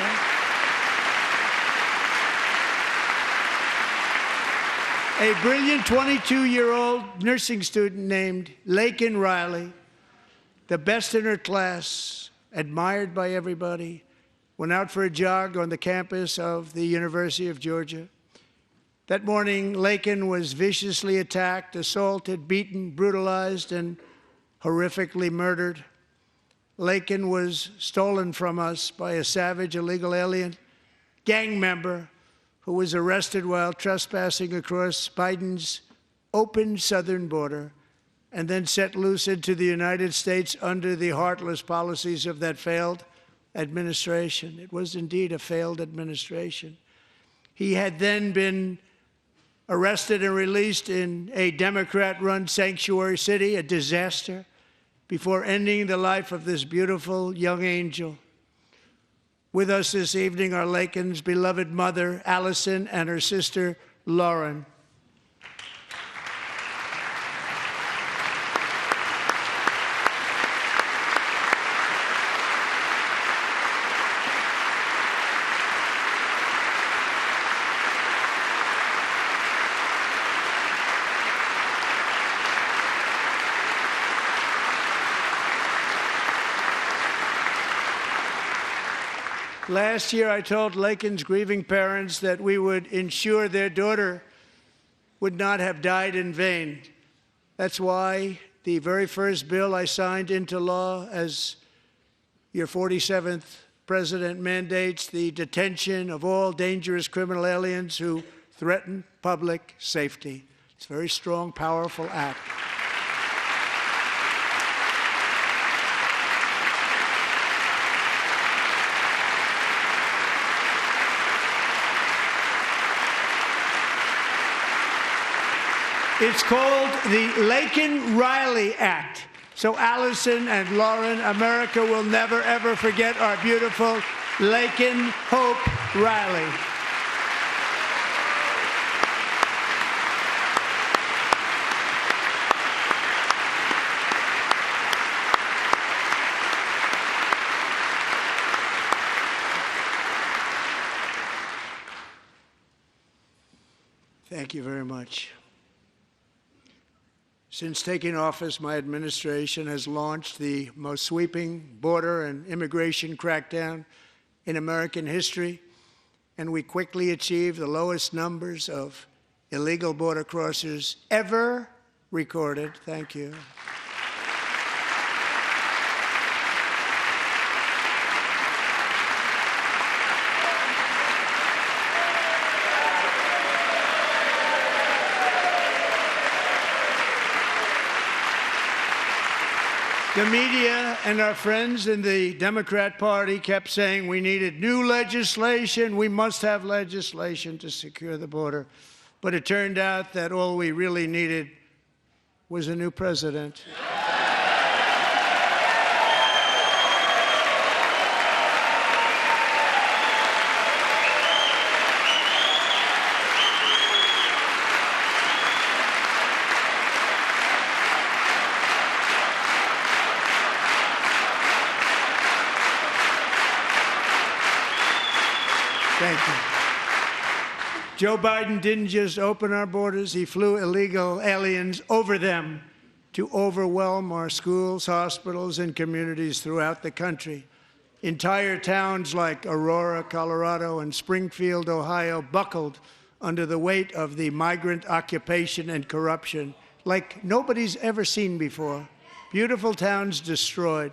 a brilliant 22-year-old nursing student named Laken Riley, the best in her class, admired by everybody, went out for a jog on the campus of the University of Georgia. That morning, Laken was viciously attacked, assaulted, beaten, brutalized, and horrifically murdered. Laken was stolen from us by a savage illegal alien gang member who was arrested while trespassing across Biden's open southern border and then set loose into the United States under the heartless policies of that failed administration. It was indeed a failed administration. He had then been arrested and released in a Democrat-run sanctuary city, a disaster, before ending the life of this beautiful young angel. With us this evening are Laken's beloved mother, Allison, and her sister, Lauren. Last year, I told Laken's grieving parents that we would ensure their daughter would not have died in vain. That's why the very first bill I signed into law as your 47th president mandates the detention of all dangerous criminal aliens who threaten public safety. It's a very strong, powerful act. It's called the Laken-Riley Act. So Allison and Lauren, America will never, ever forget our beautiful Laken Hope Riley. Thank you very much. Since taking office, my administration has launched the most sweeping border and immigration crackdown in American history, and we quickly achieved the lowest numbers of illegal border crossers ever recorded. Thank you. The media and our friends in the Democrat Party kept saying we needed new legislation, we must have legislation to secure the border. But it turned out that all we really needed was a new president. Thank you. Joe Biden didn't just open our borders, he flew illegal aliens over them to overwhelm our schools, hospitals, and communities throughout the country. Entire towns like Aurora, Colorado, and Springfield, Ohio, buckled under the weight of the migrant occupation and corruption like nobody's ever seen before. Beautiful towns destroyed.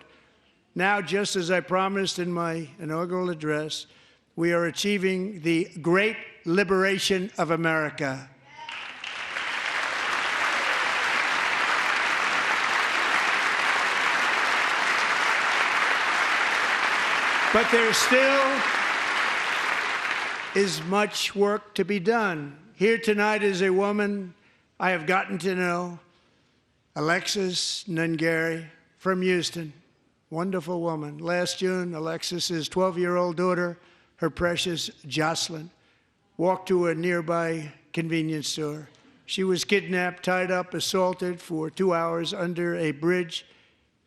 Now, just as I promised in my inaugural address, we are achieving the great liberation of America. But there still is much work to be done. Here tonight is a woman I have gotten to know, Alexis Nungary from Houston. Wonderful woman. Last June, Alexis's 12-year-old daughter, her precious Jocelyn, walked to a nearby convenience store. She was kidnapped, tied up, assaulted for 2 hours under a bridge,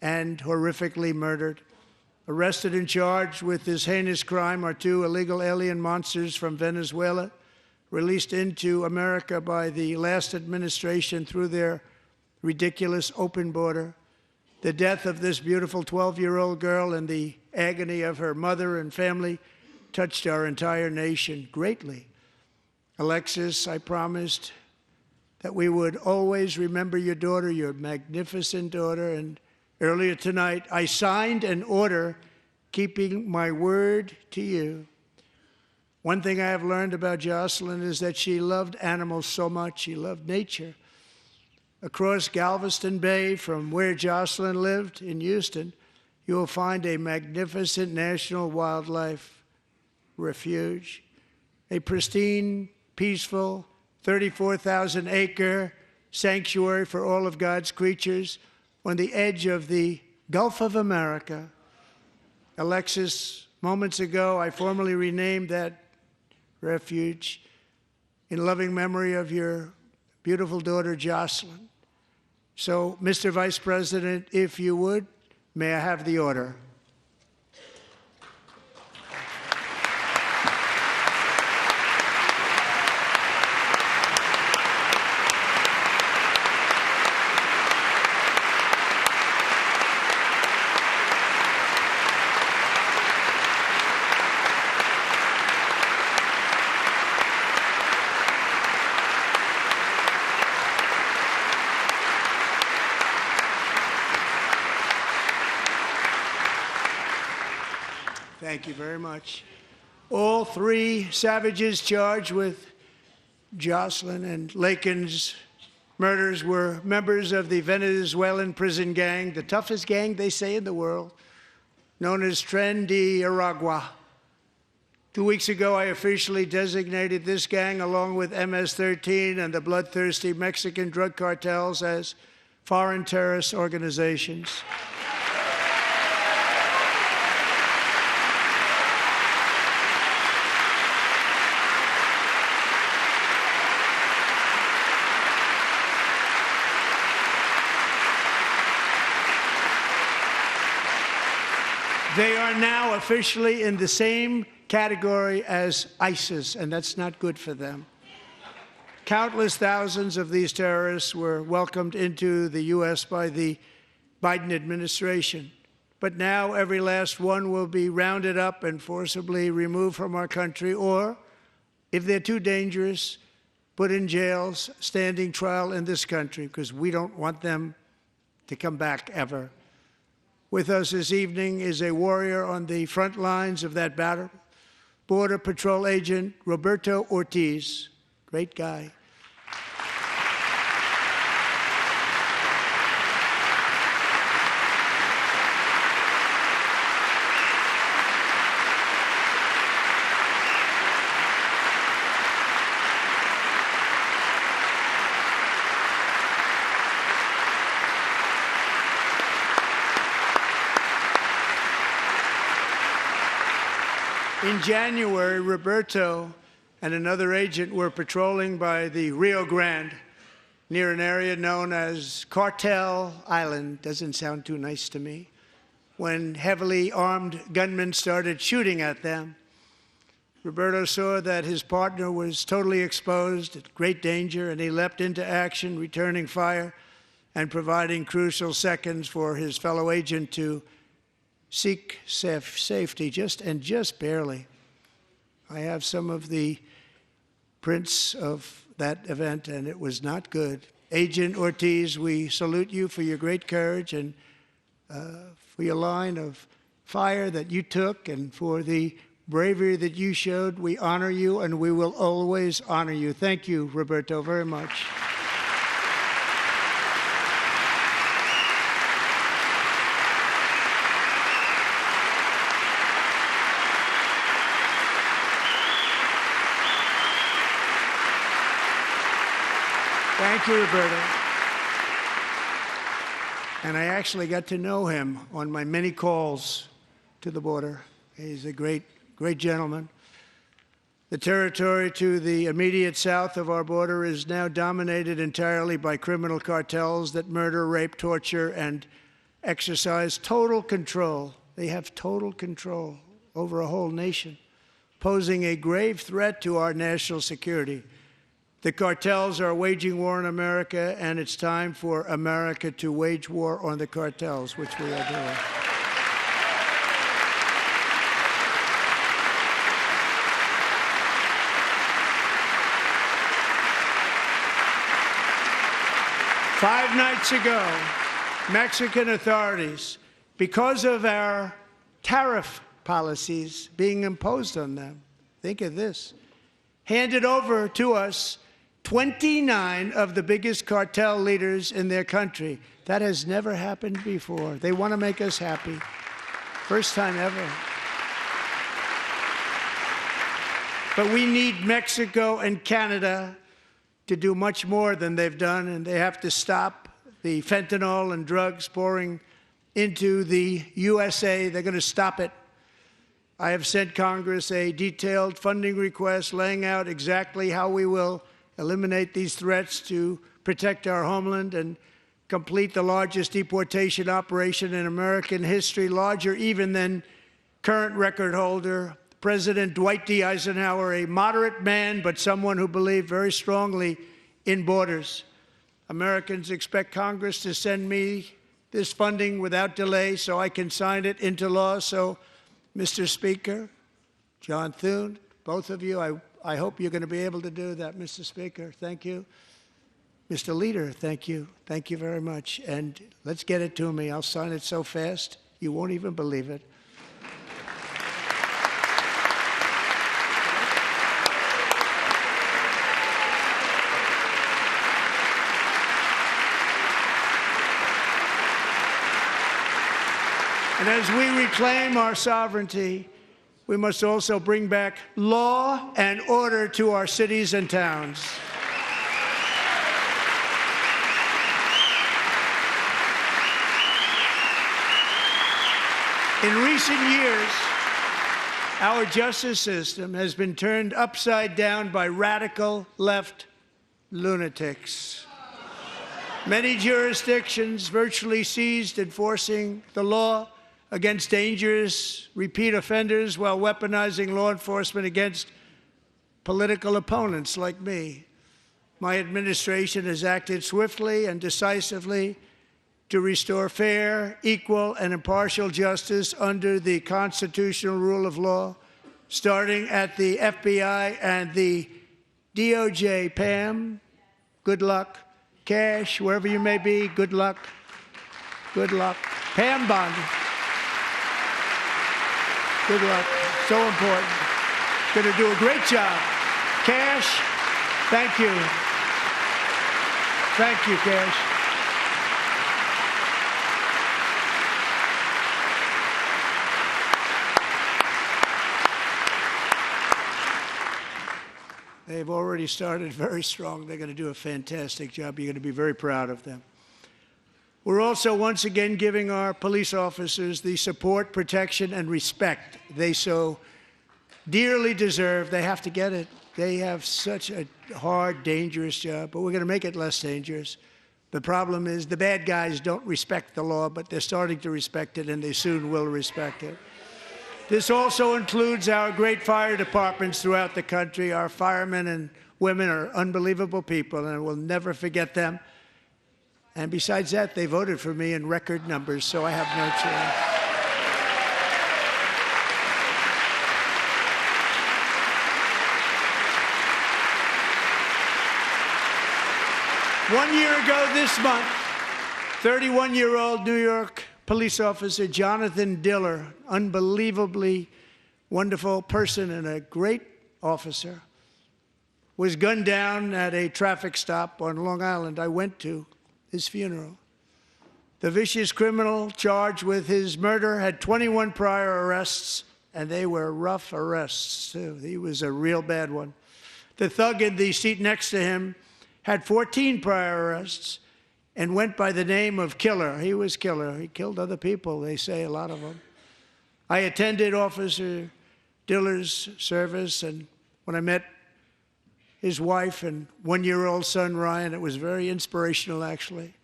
and horrifically murdered. Arrested and charged with this heinous crime are 2 illegal alien monsters from Venezuela, released into America by the last administration through their ridiculous open border. The death of this beautiful 12-year-old girl and the agony of her mother and family touched our entire nation greatly. Alexis, I promised that we would always remember your daughter, your magnificent daughter, and earlier tonight, I signed an order keeping my word to you. One thing I have learned about Jocelyn is that she loved animals so much. She loved nature. Across Galveston Bay, from where Jocelyn lived in Houston, you will find a magnificent national wildlife refuge, a pristine, peaceful, 34,000-acre sanctuary for all of God's creatures on the edge of the Gulf of America. Alexis, moments ago, I formally renamed that refuge in loving memory of your beautiful daughter, Jocelyn. So, Mr. Vice President, if you would, may I have the order? Thank you very much. All 3 savages charged with Jocelyn and Lakin's murders were members of the Venezuelan prison gang, the toughest gang, they say, in the world, known as Tren de Aragua. 2 weeks ago, I officially designated this gang, along with MS-13 and the bloodthirsty Mexican drug cartels, as foreign terrorist organizations. They are now officially in the same category as ISIS, and that's not good for them. Countless thousands of these terrorists were welcomed into the U.S. by the Biden administration. But now every last one will be rounded up and forcibly removed from our country, or, if they're too dangerous, put in jails, standing trial in this country, because we don't want them to come back ever. With us this evening is a warrior on the front lines of that battle, Border Patrol Agent Roberto Ortiz. Great guy. In January, Roberto and another agent were patrolling by the Rio Grande near an area known as Cartel Island. Doesn't sound too nice to me. When heavily armed gunmen started shooting at them. Roberto saw that his partner was totally exposed, at great danger, and he leapt into action, returning fire and providing crucial seconds for his fellow agent to seek safety, just barely. I have some of the prints of that event, and it was not good. Agent Ortiz, we salute you for your great courage and for your line of fire that you took and for the bravery that you showed. We honor you, and we will always honor you. Thank you, Roberto, very much. Thank you, Roberto. And I actually got to know him on my many calls to the border. He's a great gentleman. The territory to the immediate south of our border is now dominated entirely by criminal cartels that murder, rape, torture, and exercise total control. They have total control over a whole nation, posing a grave threat to our national security. The cartels are waging war in America, and it's time for America to wage war on the cartels, which we are doing. Five nights ago, Mexican authorities, because of our tariff policies being imposed on them, think of this, handed over to us 29 of the biggest cartel leaders in their country. That has never happened before. They want to make us happy. First time ever. But we need Mexico and Canada to do much more than they've done, and they have to stop the fentanyl and drugs pouring into the USA. They're going to stop it. I have sent Congress a detailed funding request laying out exactly how we will eliminate these threats to protect our homeland and complete the largest deportation operation in American history, larger even than current record holder President Dwight D. Eisenhower, a moderate man, but someone who believed very strongly in borders. Americans expect Congress to send me this funding without delay so I can sign it into law. So, Mr. Speaker, John Thune, both of you, I hope you're going to be able to do that, Mr. Speaker. Thank you. Mr. Leader, thank you. Thank you very much. And let's get it to me. I'll sign it so fast, you won't even believe it. And as we reclaim our sovereignty, we must also bring back law and order to our cities and towns. In recent years, our justice system has been turned upside down by radical left lunatics. Many jurisdictions virtually ceased enforcing the law against dangerous repeat offenders while weaponizing law enforcement against political opponents like me. My administration has acted swiftly and decisively to restore fair, equal, and impartial justice under the constitutional rule of law, starting at the FBI and the DOJ. Pam, good luck. Cash, wherever you may be, good luck. Good luck. Pam Bondi. Good luck. So important. Going to do a great job. Cash, thank you. Thank you, Cash. They've already started very strong. They're going to do a fantastic job. You're going to be very proud of them. We're also once again giving our police officers the support, protection, and respect they so dearly deserve. They have to get it. They have such a hard, dangerous job, but we're going to make it less dangerous. The problem is the bad guys don't respect the law, but they're starting to respect it, and they soon will respect it. This also includes our great fire departments throughout the country. Our firemen and women are unbelievable people, and we'll never forget them. And besides that, they voted for me in record numbers, so I have no choice. 1 year ago this month, 31-year-old New York police officer Jonathan Diller, unbelievably wonderful person and a great officer, was gunned down at a traffic stop on Long Island. I went to his funeral. The vicious criminal charged with his murder had 21 prior arrests, and they were rough arrests, too. He was a real bad one. The thug in the seat next to him had 14 prior arrests and went by the name of Killer. He was Killer. He killed other people, they say, a lot of them. I attended Officer Diller's service, and when I met his wife and one-year-old son, Ryan, it was very inspirational, actually.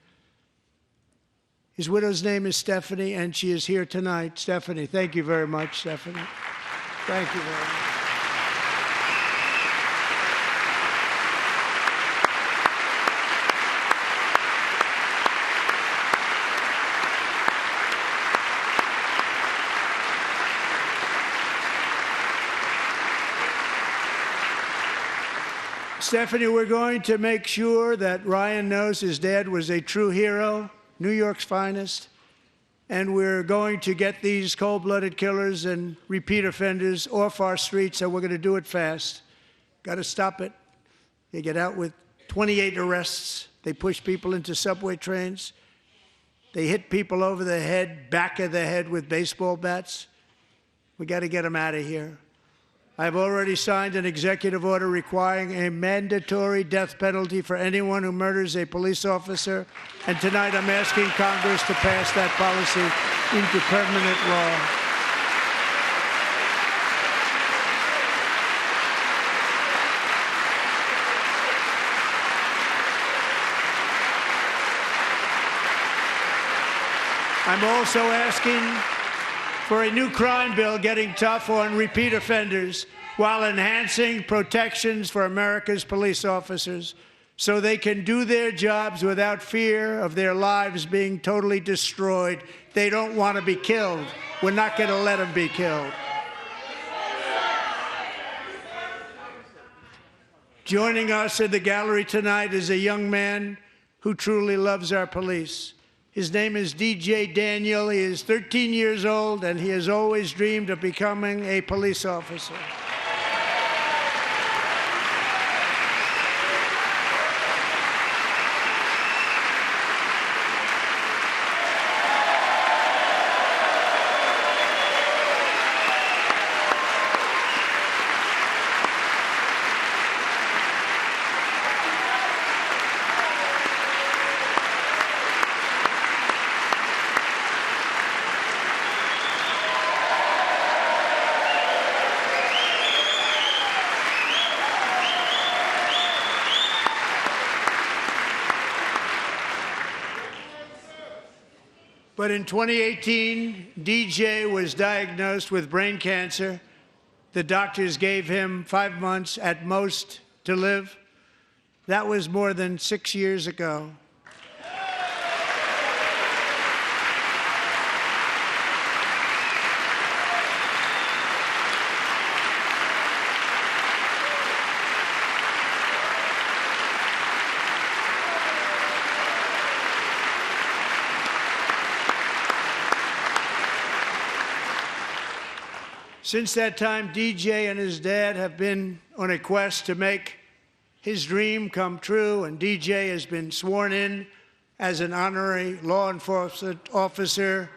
His widow's name is Stephanie, and she is here tonight. Stephanie, thank you very much, Stephanie. Thank you very much. Stephanie, we're going to make sure that Ryan knows his dad was a true hero, New York's finest, and we're going to get these cold-blooded killers and repeat offenders off our streets, and we're going to do it fast. Got to stop it. They get out with 28 arrests. They push people into subway trains. They hit people over the head, back of the head with baseball bats. We got to get them out of here. I've already signed an executive order requiring a mandatory death penalty for anyone who murders a police officer, and tonight I'm asking Congress to pass that policy into permanent law. I'm also asking for a new crime bill getting tough on repeat offenders while enhancing protections for America's police officers so they can do their jobs without fear of their lives being totally destroyed. They don't want to be killed. We're not going to let them be killed. Joining us in the gallery tonight is a young man who truly loves our police. His name is DJ Daniel. He is 13 years old, and he has always dreamed of becoming a police officer. But in 2018, DJ was diagnosed with brain cancer. The doctors gave him 5 months at most to live. That was more than 6 years ago. Since that time, DJ and his dad have been on a quest to make his dream come true, and DJ has been sworn in as an honorary law enforcement officer,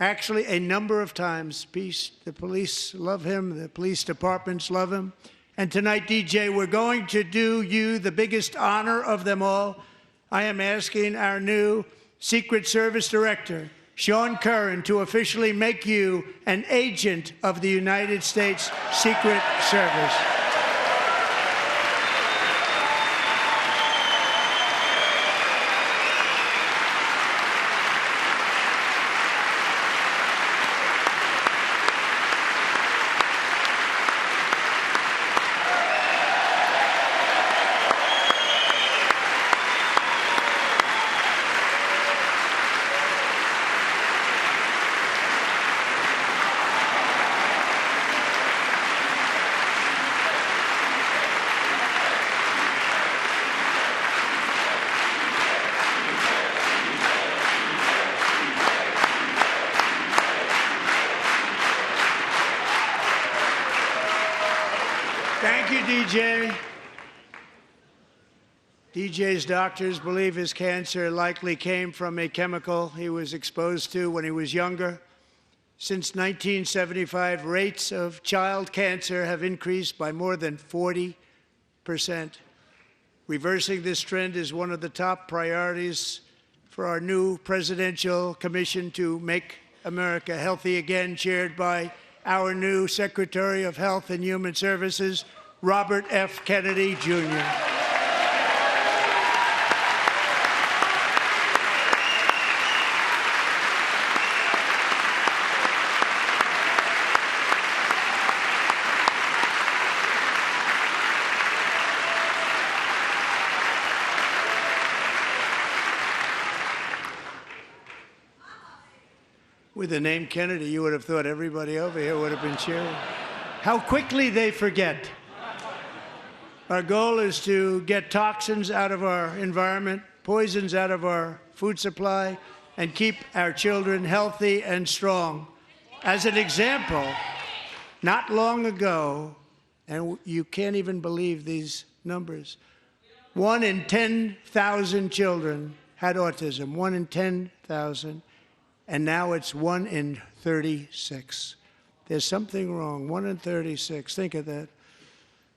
actually a number of times. The police love him, the police departments love him. And tonight, DJ, we're going to do you the biggest honor of them all. I am asking our new Secret Service Director, Sean Curran, to officially make you an agent of the United States Secret Service. DJ. DJ's doctors believe his cancer likely came from a chemical he was exposed to when he was younger. Since 1975, rates of child cancer have increased by more than 40%. Reversing this trend is one of the top priorities for our new presidential commission to make America healthy again, chaired by our new Secretary of Health and Human Services, Robert F. Kennedy, Jr. With the name Kennedy, you would have thought everybody over here would have been cheering. How quickly they forget. Our goal is to get toxins out of our environment, poisons out of our food supply, and keep our children healthy and strong. As an example, not long ago, and you can't even believe these numbers, 1 in 10,000 children had autism, 1 in 10,000. And now it's 1 in 36. There's something wrong, 1 in 36, think of that.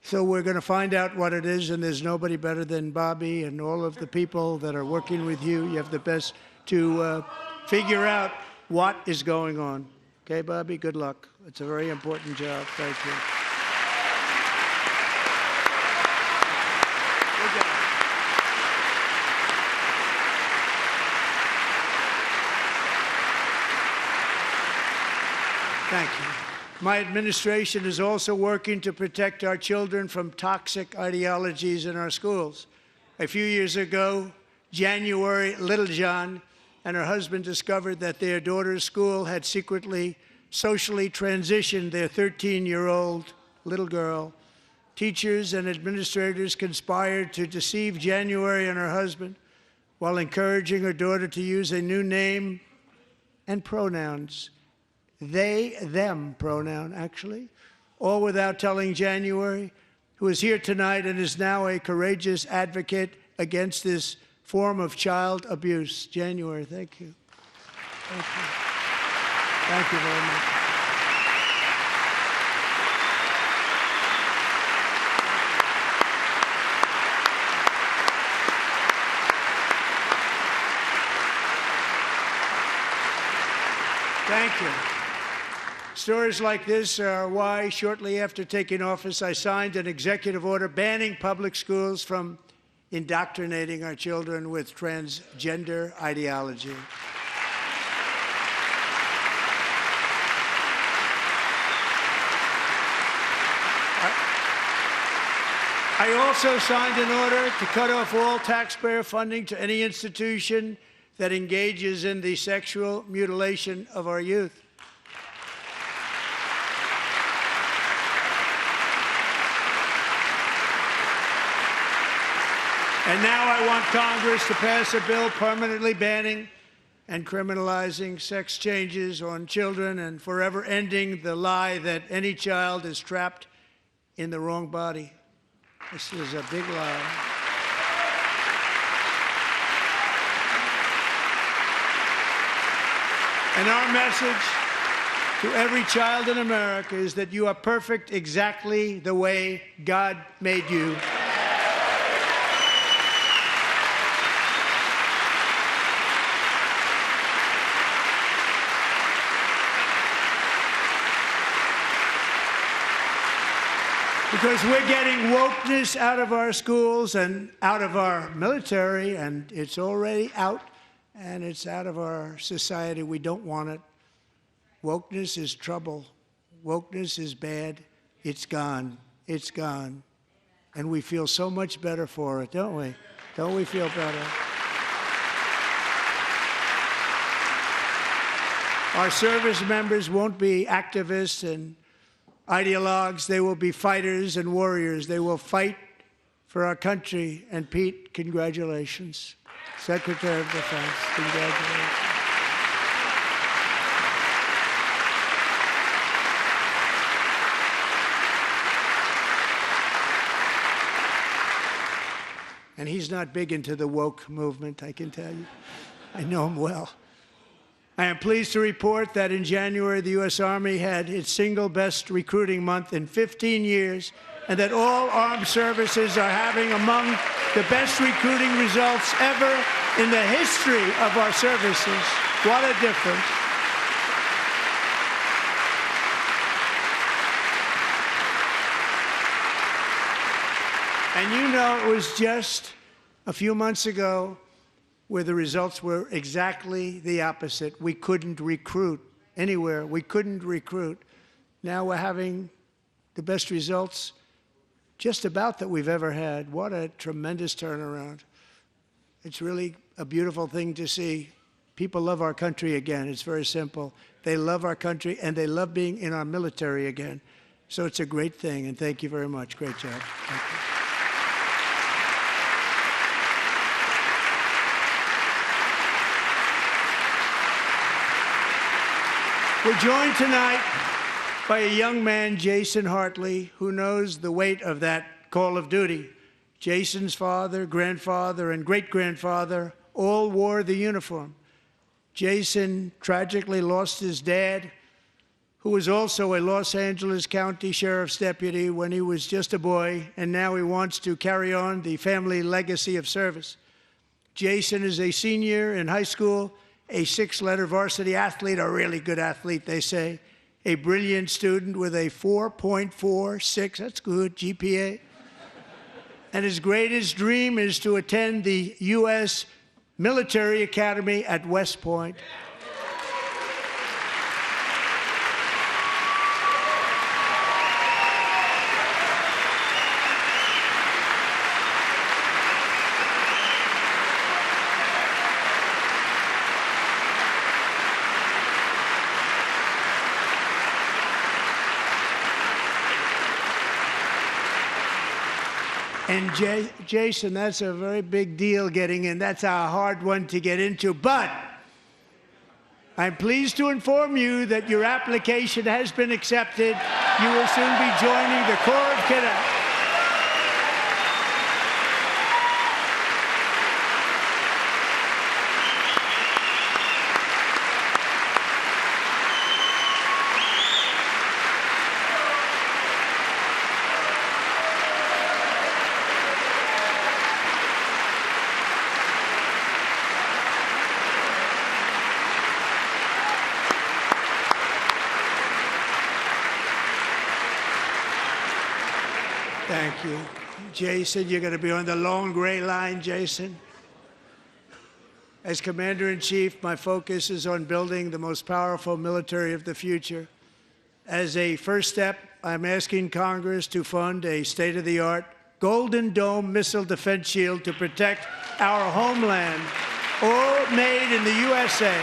So we're going to find out what it is, and there's nobody better than Bobby and all of the people that are working with you. You have the best to figure out what is going on. Okay, Bobby, good luck. It's a very important job. Thank you. Good job. Thank you. My administration is also working to protect our children from toxic ideologies in our schools. A few years ago, January Littlejohn and her husband discovered that their daughter's school had secretly socially transitioned their 13-year-old little girl. Teachers and administrators conspired to deceive January and her husband while encouraging her daughter to use a new name and pronouns. They, them pronoun, actually, all without telling January, who is here tonight and is now a courageous advocate against this form of child abuse. January, thank you. Thank you. Thank you very much. Thank you. Stories like this are why, shortly after taking office, I signed an executive order banning public schools from indoctrinating our children with transgender ideology. I also signed an order to cut off all taxpayer funding to any institution that engages in the sexual mutilation of our youth. And now I want Congress to pass a bill permanently banning and criminalizing sex changes on children and forever ending the lie that any child is trapped in the wrong body. This is a big lie. And our message to every child in America is that you are perfect exactly the way God made you. Because we're getting wokeness out of our schools and out of our military, and it's already out, and it's out of our society. We don't want it. Wokeness is trouble. Wokeness is bad. It's gone. It's gone. And we feel so much better for it, don't we? Don't we feel better? Our service members won't be activists and ideologues. They will be fighters and warriors. They will fight for our country. And Pete, congratulations. Secretary of Defense, congratulations. And he's not big into the woke movement, I can tell you. I know him well. I am pleased to report that in January, the U.S. Army had its single best recruiting month in 15 years, and that all armed services are having among the best recruiting results ever in the history of our services. What a difference. And you know, it was just a few months ago where the results were exactly the opposite. We couldn't recruit anywhere. We couldn't recruit. Now we're having the best results just about that we've ever had. What a tremendous turnaround. It's really a beautiful thing to see. People love our country again. It's very simple. They love our country, and they love being in our military again. So it's a great thing, and thank you very much. Great job. Thank you. We're joined tonight by a young man, Jason Hartley, who knows the weight of that call of duty. Jason's father, grandfather, and great-grandfather all wore the uniform. Jason tragically lost his dad, who was also a Los Angeles County Sheriff's deputy when he was just a boy, and now he wants to carry on the family legacy of service. Jason is a senior in high school, a six-letter varsity athlete, a really good athlete, they say, a brilliant student with a 4.46, that's good, GPA. And his greatest dream is to attend the U.S. Military Academy at West Point. And Jason, that's a very big deal getting in. That's a hard one to get into. But I'm pleased to inform you that your application has been accepted. You will soon be joining the Corps of Cadets. Thank you. Jason, you're going to be on the long gray line, Jason. As Commander-in-Chief, my focus is on building the most powerful military of the future. As a first step, I'm asking Congress to fund a state-of-the-art Golden Dome missile defense shield to protect our homeland, all made in the USA.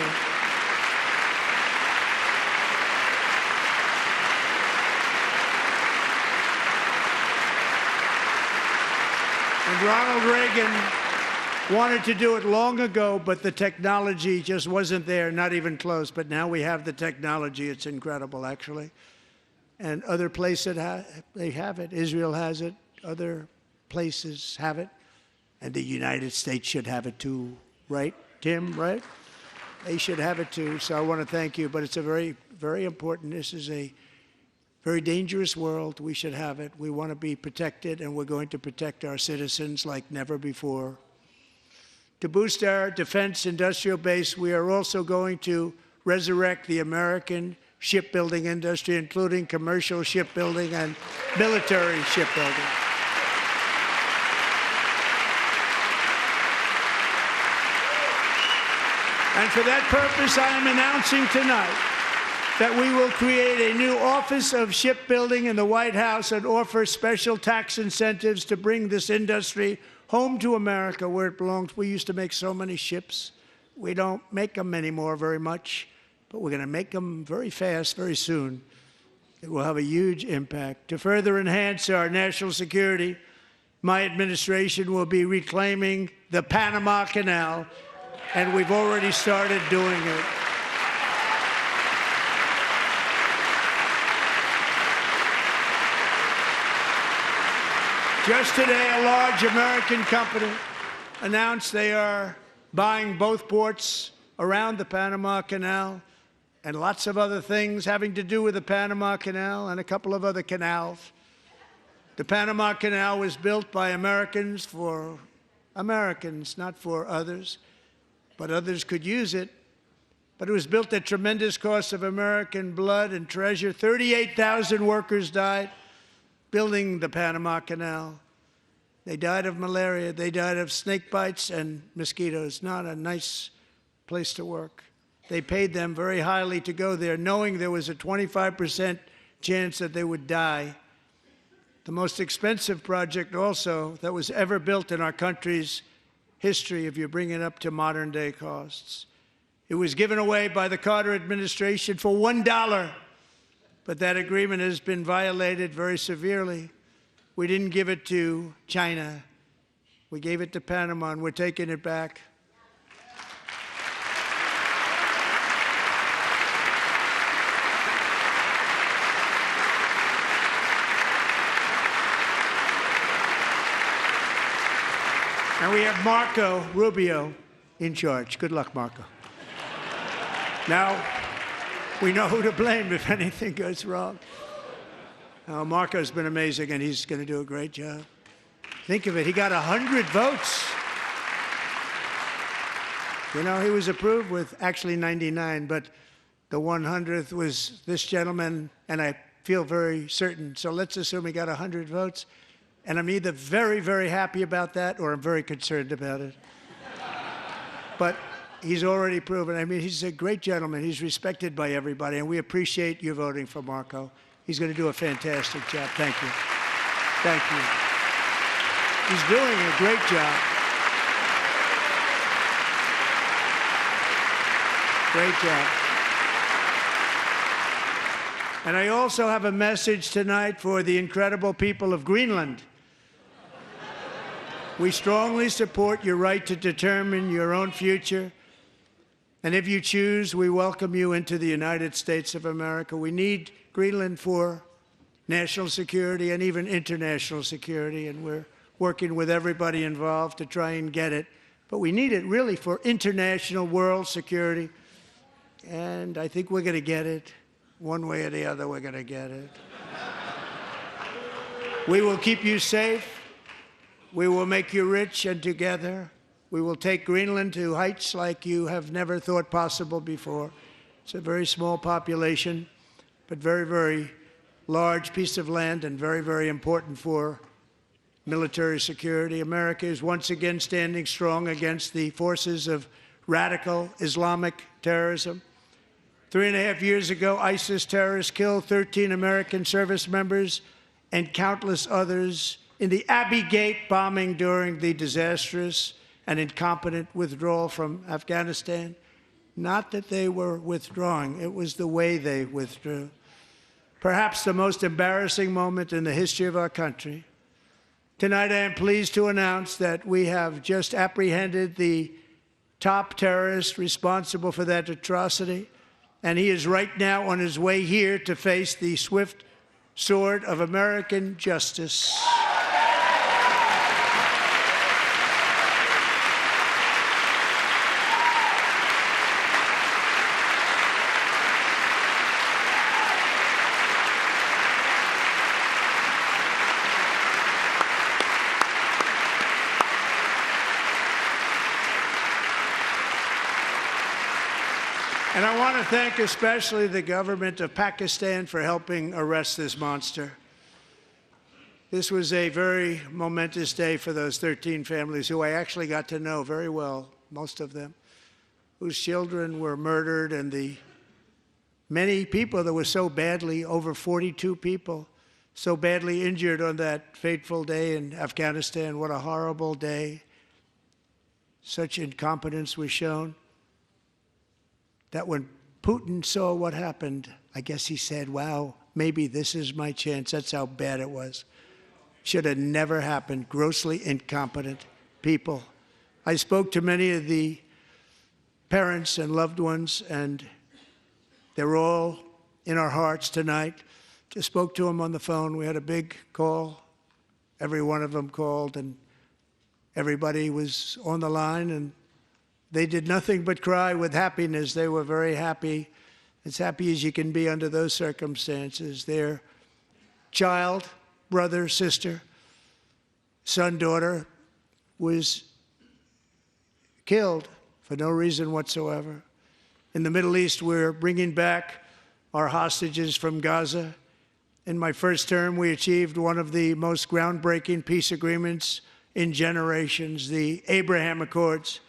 And Ronald Reagan wanted to do it long ago, but the technology just wasn't there, not even close. But now we have the technology. It's incredible, actually. And other places, they have it. Israel has it. Other places have it. And the United States should have it too, right, Tim, right? They should have it too. So I want to thank you. But it's a very, very important. This is a very dangerous world. We should have it. We want to be protected, and we're going to protect our citizens like never before. To boost our defense industrial base, we are also going to resurrect the American shipbuilding industry, including commercial shipbuilding and military shipbuilding. And for that purpose, I am announcing tonight that we will create a new Office of Shipbuilding in the White House and offer special tax incentives to bring this industry home to America where it belongs. We used to make so many ships. We don't make them anymore very much, but we're going to make them very fast, very soon. It will have a huge impact. To further enhance our national security, my administration will be reclaiming the Panama Canal, and we've already started doing it. Just today, a large American company announced they are buying both ports around the Panama Canal and lots of other things having to do with the Panama Canal and a couple of other canals. The Panama Canal was built by Americans for Americans, not for others, but others could use it. But it was built at tremendous cost of American blood and treasure. 38,000 workers died building the Panama Canal. They died of malaria. They died of snake bites and mosquitoes. Not a nice place to work. They paid them very highly to go there, knowing there was a 25% chance that they would die. The most expensive project also that was ever built in our country's history, if you bring it up to modern day costs. It was given away by the Carter administration for $1, but that agreement has been violated very severely. We didn't give it to China. We gave it to Panama, and we're taking it back. And we have Marco Rubio in charge. Good luck, Marco. Now, we know who to blame if anything goes wrong. Marco's been amazing, and he's going to do a great job. Think of it. He got 100 votes. You know, he was approved with actually 99, but the 100th was this gentleman, and I feel very certain. So let's assume he got 100 votes. And I'm either very, very happy about that or I'm very concerned about it. But he's already proven. I mean, he's a great gentleman. He's respected by everybody, and we appreciate you voting for Marco. He's going to do a fantastic job. Thank you. Thank you. He's doing a great job. Great job. And I also have a message tonight for the incredible people of Greenland. We strongly support your right to determine your own future. And if you choose, we welcome you into the United States of America. We need Greenland for national security and even international security, and we're working with everybody involved to try and get it. But we need it really for international world security, and I think we're going to get it. One way or the other, we're going to get it. We will keep you safe. We will make you rich, and together we will take Greenland to heights like you have never thought possible before. It's a very small population, but very, very large piece of land and very, very important for military security. America is once again standing strong against the forces of radical Islamic terrorism. 3.5 years ago, ISIS terrorists killed 13 American service members and countless others in the Abbey Gate bombing during the disastrous and incompetent withdrawal from Afghanistan. Not that they were withdrawing, it was the way they withdrew. Perhaps the most embarrassing moment in the history of our country. Tonight, I am pleased to announce that we have just apprehended the top terrorist responsible for that atrocity, and he is right now on his way here to face the swift sword of American justice. And I want to thank especially the government of Pakistan for helping arrest this monster. This was a very momentous day for those 13 families who I actually got to know very well, most of them, whose children were murdered, and the many people that were so badly, over 42 people, so badly injured on that fateful day in Afghanistan. What a horrible day. Such incompetence was shown that when Putin saw what happened, I guess he said, wow, maybe this is my chance. That's how bad it was. Should have never happened. Grossly incompetent people. I spoke to many of the parents and loved ones, and they're all in our hearts tonight. Just spoke to them on the phone. We had a big call every one of them called, and everybody was on the line, and they did nothing but cry with happiness. They were very happy, as happy as you can be under those circumstances. Their child, brother, sister, son, daughter was killed for no reason whatsoever. In the Middle East, we're bringing back our hostages from Gaza. In my first term, we achieved one of the most groundbreaking peace agreements in generations, the Abraham Accords.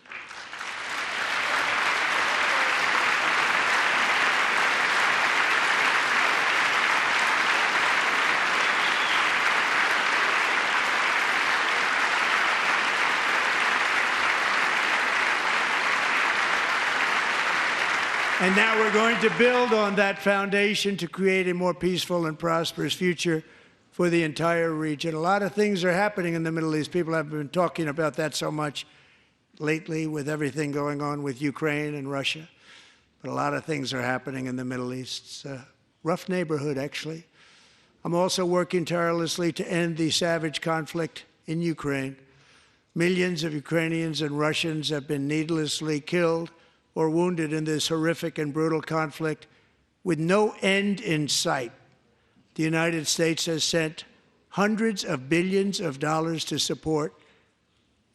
And now we're going to build on that foundation to create a more peaceful and prosperous future for the entire region. A lot of things are happening in the Middle East. People have been talking about that so much lately with everything going on with Ukraine and Russia. But a lot of things are happening in the Middle East. It's a rough neighborhood, actually. I'm also working tirelessly to end the savage conflict in Ukraine. Millions of Ukrainians and Russians have been needlessly killed or wounded in this horrific and brutal conflict with no end in sight. The United States has sent hundreds of billions of dollars to support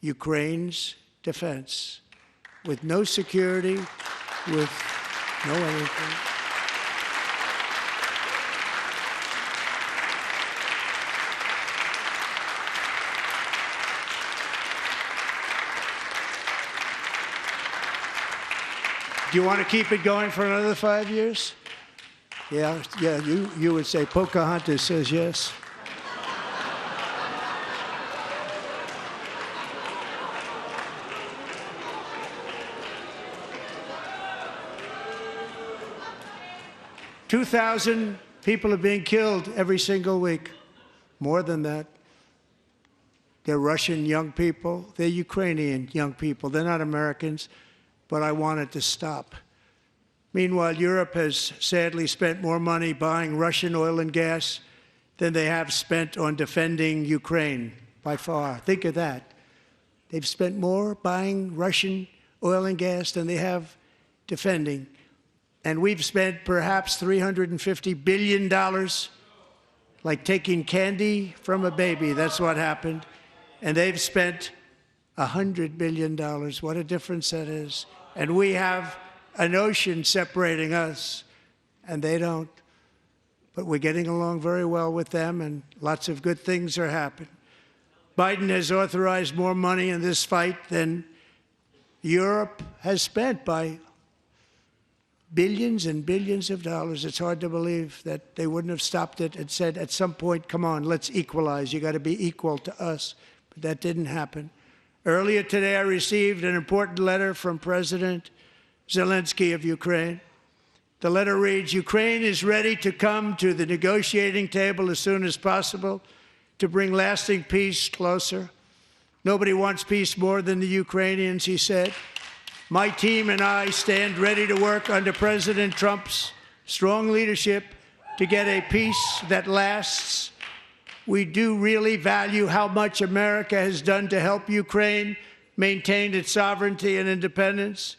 Ukraine's defense with no security, with no anything. Do you want to keep it going for another 5 years? Yeah, you would say Pocahontas says yes. $2,000 people are being killed every single week. More than that. They're Russian young people. They're Ukrainian young people. They're not Americans. But I want it to stop. Meanwhile, Europe has sadly spent more money buying Russian oil and gas than they have spent on defending Ukraine, by far. Think of that. They've spent more buying Russian oil and gas than they have defending. And we've spent perhaps $350 billion, like taking candy from a baby. That's what happened. And they've spent $100 billion. What a difference that is. And we have an ocean separating us, and they don't. But we're getting along very well with them, and lots of good things are happening. Biden has authorized more money in this fight than Europe has spent by billions and billions of dollars. It's hard to believe that they wouldn't have stopped it and said at some point, come on, let's equalize. You got to be equal to us. But that didn't happen. Earlier today, I received an important letter from President Zelensky of Ukraine. The letter reads, Ukraine is ready to come to the negotiating table as soon as possible to bring lasting peace closer. Nobody wants peace more than the Ukrainians, he said. My team and I stand ready to work under President Trump's strong leadership to get a peace that lasts. We do really value how much America has done to help Ukraine maintain its sovereignty and independence.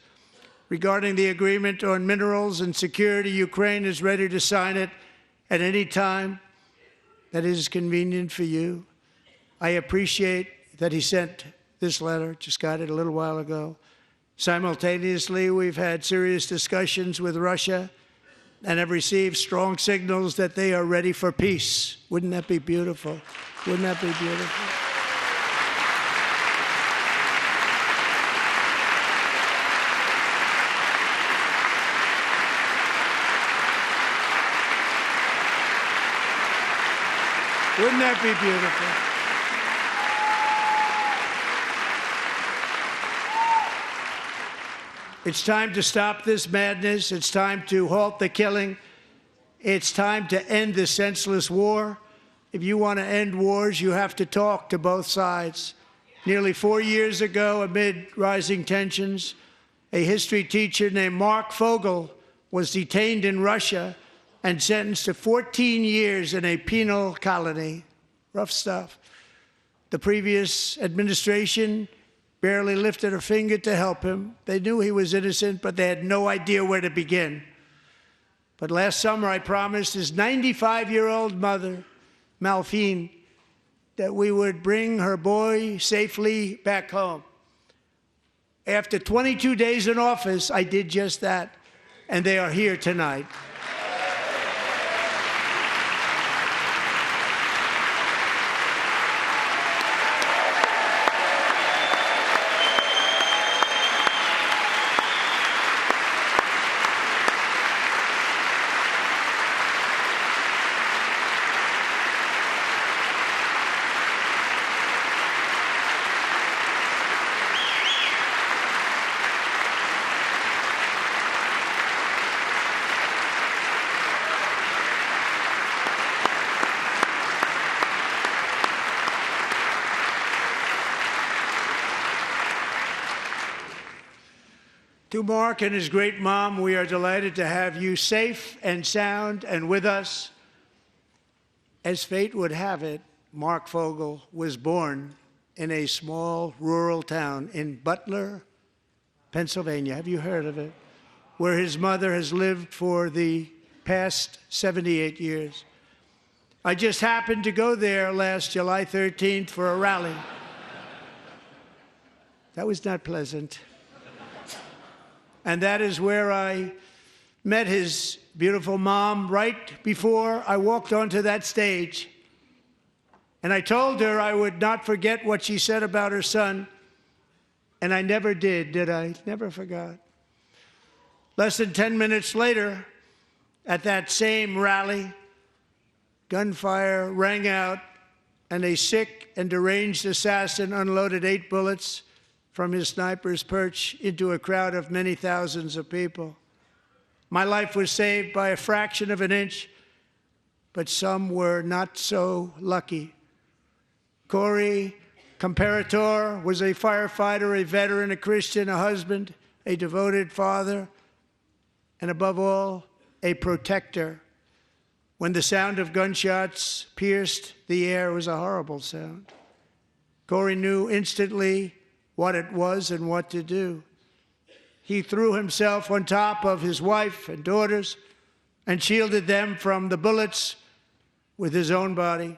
Regarding the agreement on minerals and security, Ukraine is ready to sign it at any time that is convenient for you. I appreciate that he sent this letter, just got it a little while ago. Simultaneously, we've had serious discussions with Russia and have received strong signals that they are ready for peace. Wouldn't that be beautiful? Wouldn't that be beautiful? Wouldn't that be beautiful? It's time to stop this madness. It's time to halt the killing. It's time to end this senseless war. If you want to end wars, you have to talk to both sides. Nearly 4 years ago, amid rising tensions, a history teacher named Mark Fogel was detained in Russia and sentenced to 14 years in a penal colony. Rough stuff. The previous administration barely lifted a finger to help him. They knew he was innocent, but they had no idea where to begin. But last summer, I promised his 95-year-old mother, Malphine, that we would bring her boy safely back home. After 22 days in office, I did just that, and they are here tonight. To Mark and his great mom, we are delighted to have you safe and sound and with us. As fate would have it, Mark Fogel was born in a small rural town in Butler, Pennsylvania. Have you heard of it? Where his mother has lived for the past 78 years. I just happened to go there last July 13th for a rally. That was not pleasant. And that is where I met his beautiful mom right before I walked onto that stage. And I told her I would not forget what she said about her son. And I never did I? Never forgot. Less than 10 minutes later, at that same rally, gunfire rang out, and a sick and deranged assassin unloaded 8 bullets from his sniper's perch into a crowd of many thousands of people. My life was saved by a fraction of an inch, but some were not so lucky. Corey Comparator was a firefighter, a veteran, a Christian, a husband, a devoted father, and above all, a protector. When the sound of gunshots pierced the air, it was a horrible sound. Corey knew instantly what it was and what to do. He threw himself on top of his wife and daughters and shielded them from the bullets with his own body.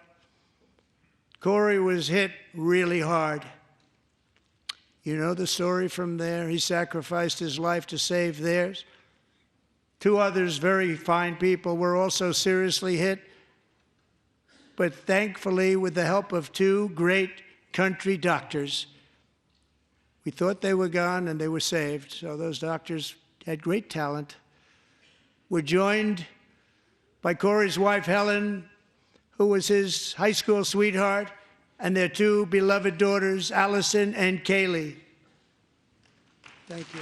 Corey was hit really hard. You know the story from there. He sacrificed his life to save theirs. 2 others, very fine people, were also seriously hit. But thankfully, with the help of 2 great country doctors, we thought they were gone, and they were saved. So those doctors had great talent. We're joined by Corey's wife, Helen, who was his high school sweetheart, and their 2 beloved daughters, Allison and Kaylee. Thank you.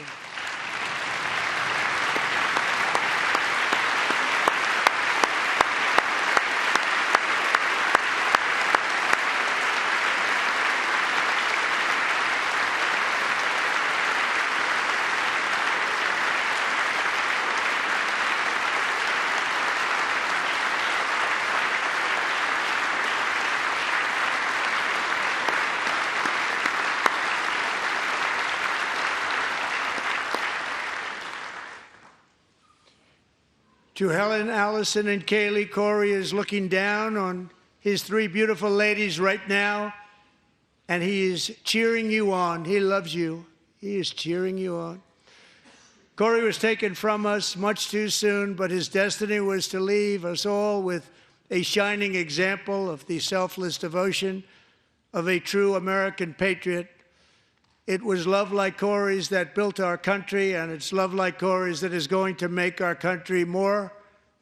To Helen, Allison, and Kaylee, Corey is looking down on his 3 beautiful ladies right now, and he is cheering you on. He loves you. He is cheering you on. Corey was taken from us much too soon, but his destiny was to leave us all with a shining example of the selfless devotion of a true American patriot. It was love like Corey's that built our country, and it's love like Corey's that is going to make our country more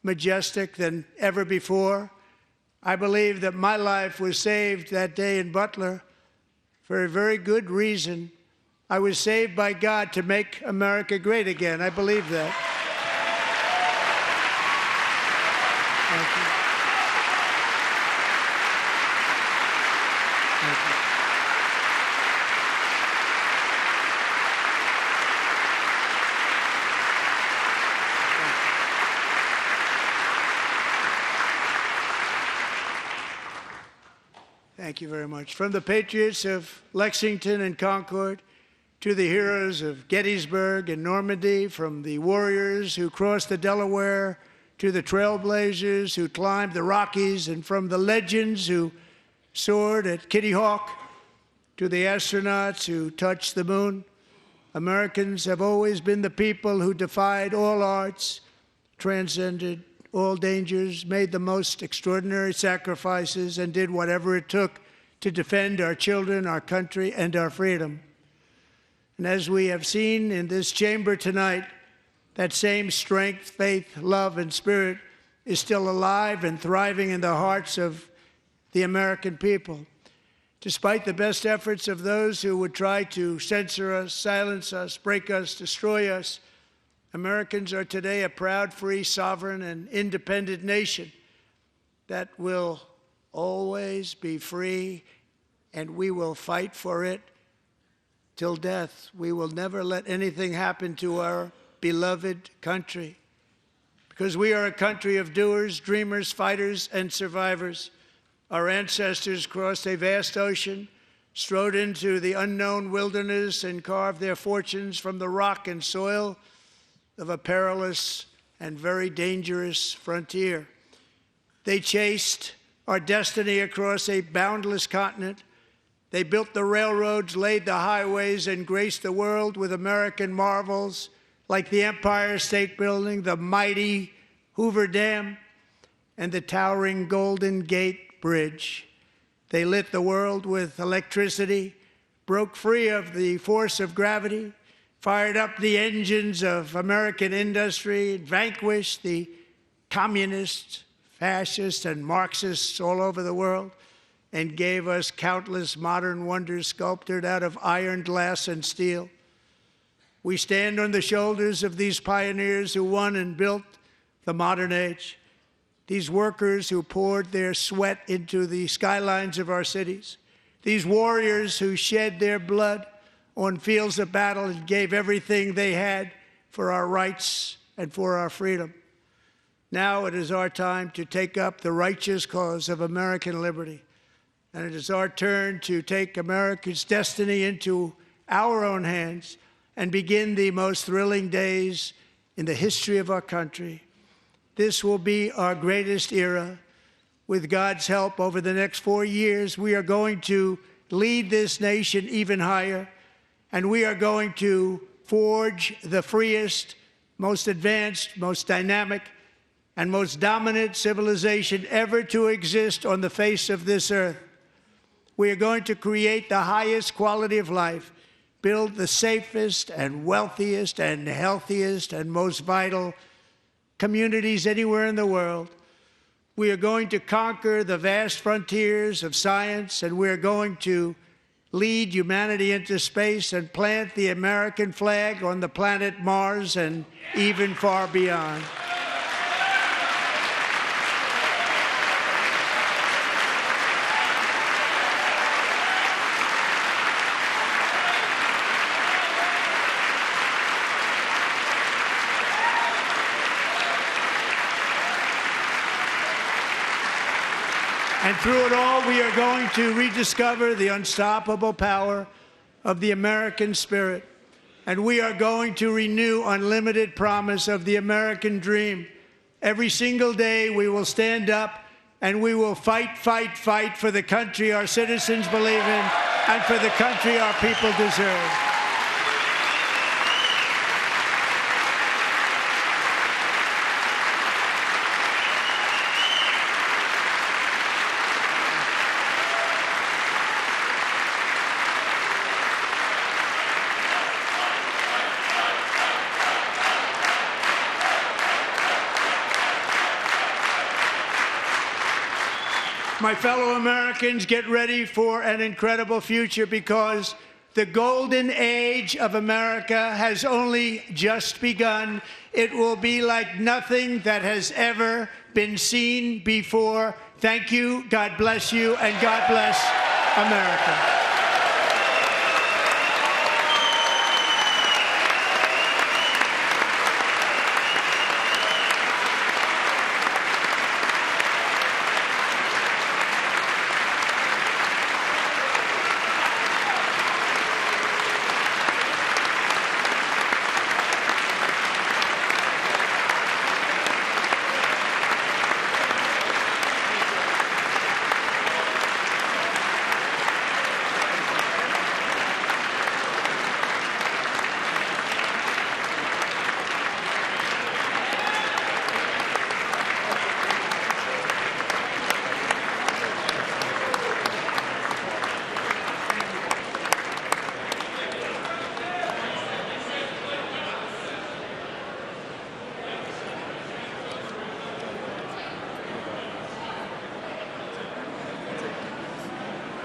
majestic than ever before. I believe that my life was saved that day in Butler for a very good reason. I was saved by God to make America great again. I believe that. Thank you. Thank you. Thank you very much. From the patriots of Lexington and Concord to the heroes of Gettysburg and Normandy, from the warriors who crossed the Delaware to the trailblazers who climbed the Rockies, and from the legends who soared at Kitty Hawk to the astronauts who touched the moon, Americans have always been the people who defied all odds, transcended all dangers, made the most extraordinary sacrifices, and did whatever it took to defend our children, our country, and our freedom. And as we have seen in this chamber tonight, that same strength, faith, love, and spirit is still alive and thriving in the hearts of the American people. Despite the best efforts of those who would try to censor us, silence us, break us, destroy us, Americans are today a proud, free, sovereign, and independent nation that will always be free, and we will fight for it till death. We will never let anything happen to our beloved country, because we are a country of doers, dreamers, fighters, and survivors. Our ancestors crossed a vast ocean, strode into the unknown wilderness, and carved their fortunes from the rock and soil of a perilous and very dangerous frontier. They chased our destiny across a boundless continent. They built the railroads, laid the highways, and graced the world with American marvels like the Empire State Building, the mighty Hoover Dam, and the towering Golden Gate Bridge. They lit the world with electricity, broke free of the force of gravity, fired up the engines of American industry, vanquished the communists, fascists, and Marxists all over the world, and gave us countless modern wonders sculptured out of iron, glass, and steel. We stand on the shoulders of these pioneers who won and built the modern age, these workers who poured their sweat into the skylines of our cities, these warriors who shed their blood on fields of battle and gave everything they had for our rights and for our freedom. Now it is our time to take up the righteous cause of American liberty. And it is our turn to take America's destiny into our own hands and begin the most thrilling days in the history of our country. This will be our greatest era. With God's help, over the next 4 years, we are going to lead this nation even higher, and we are going to forge the freest, most advanced, most dynamic, and most dominant civilization ever to exist on the face of this earth. We are going to create the highest quality of life, build the safest and wealthiest and healthiest and most vital communities anywhere in the world. We are going to conquer the vast frontiers of science, and we are going to lead humanity into space and plant the American flag on the planet Mars and even far beyond. And through it all, we are going to rediscover the unstoppable power of the American spirit. And we are going to renew unlimited promise of the American dream. Every single day, we will stand up and we will fight, fight, fight for the country our citizens believe in and for the country our people deserve. My fellow Americans, get ready for an incredible future, because the golden age of America has only just begun. It will be like nothing that has ever been seen before. Thank you, God bless you, and God bless America.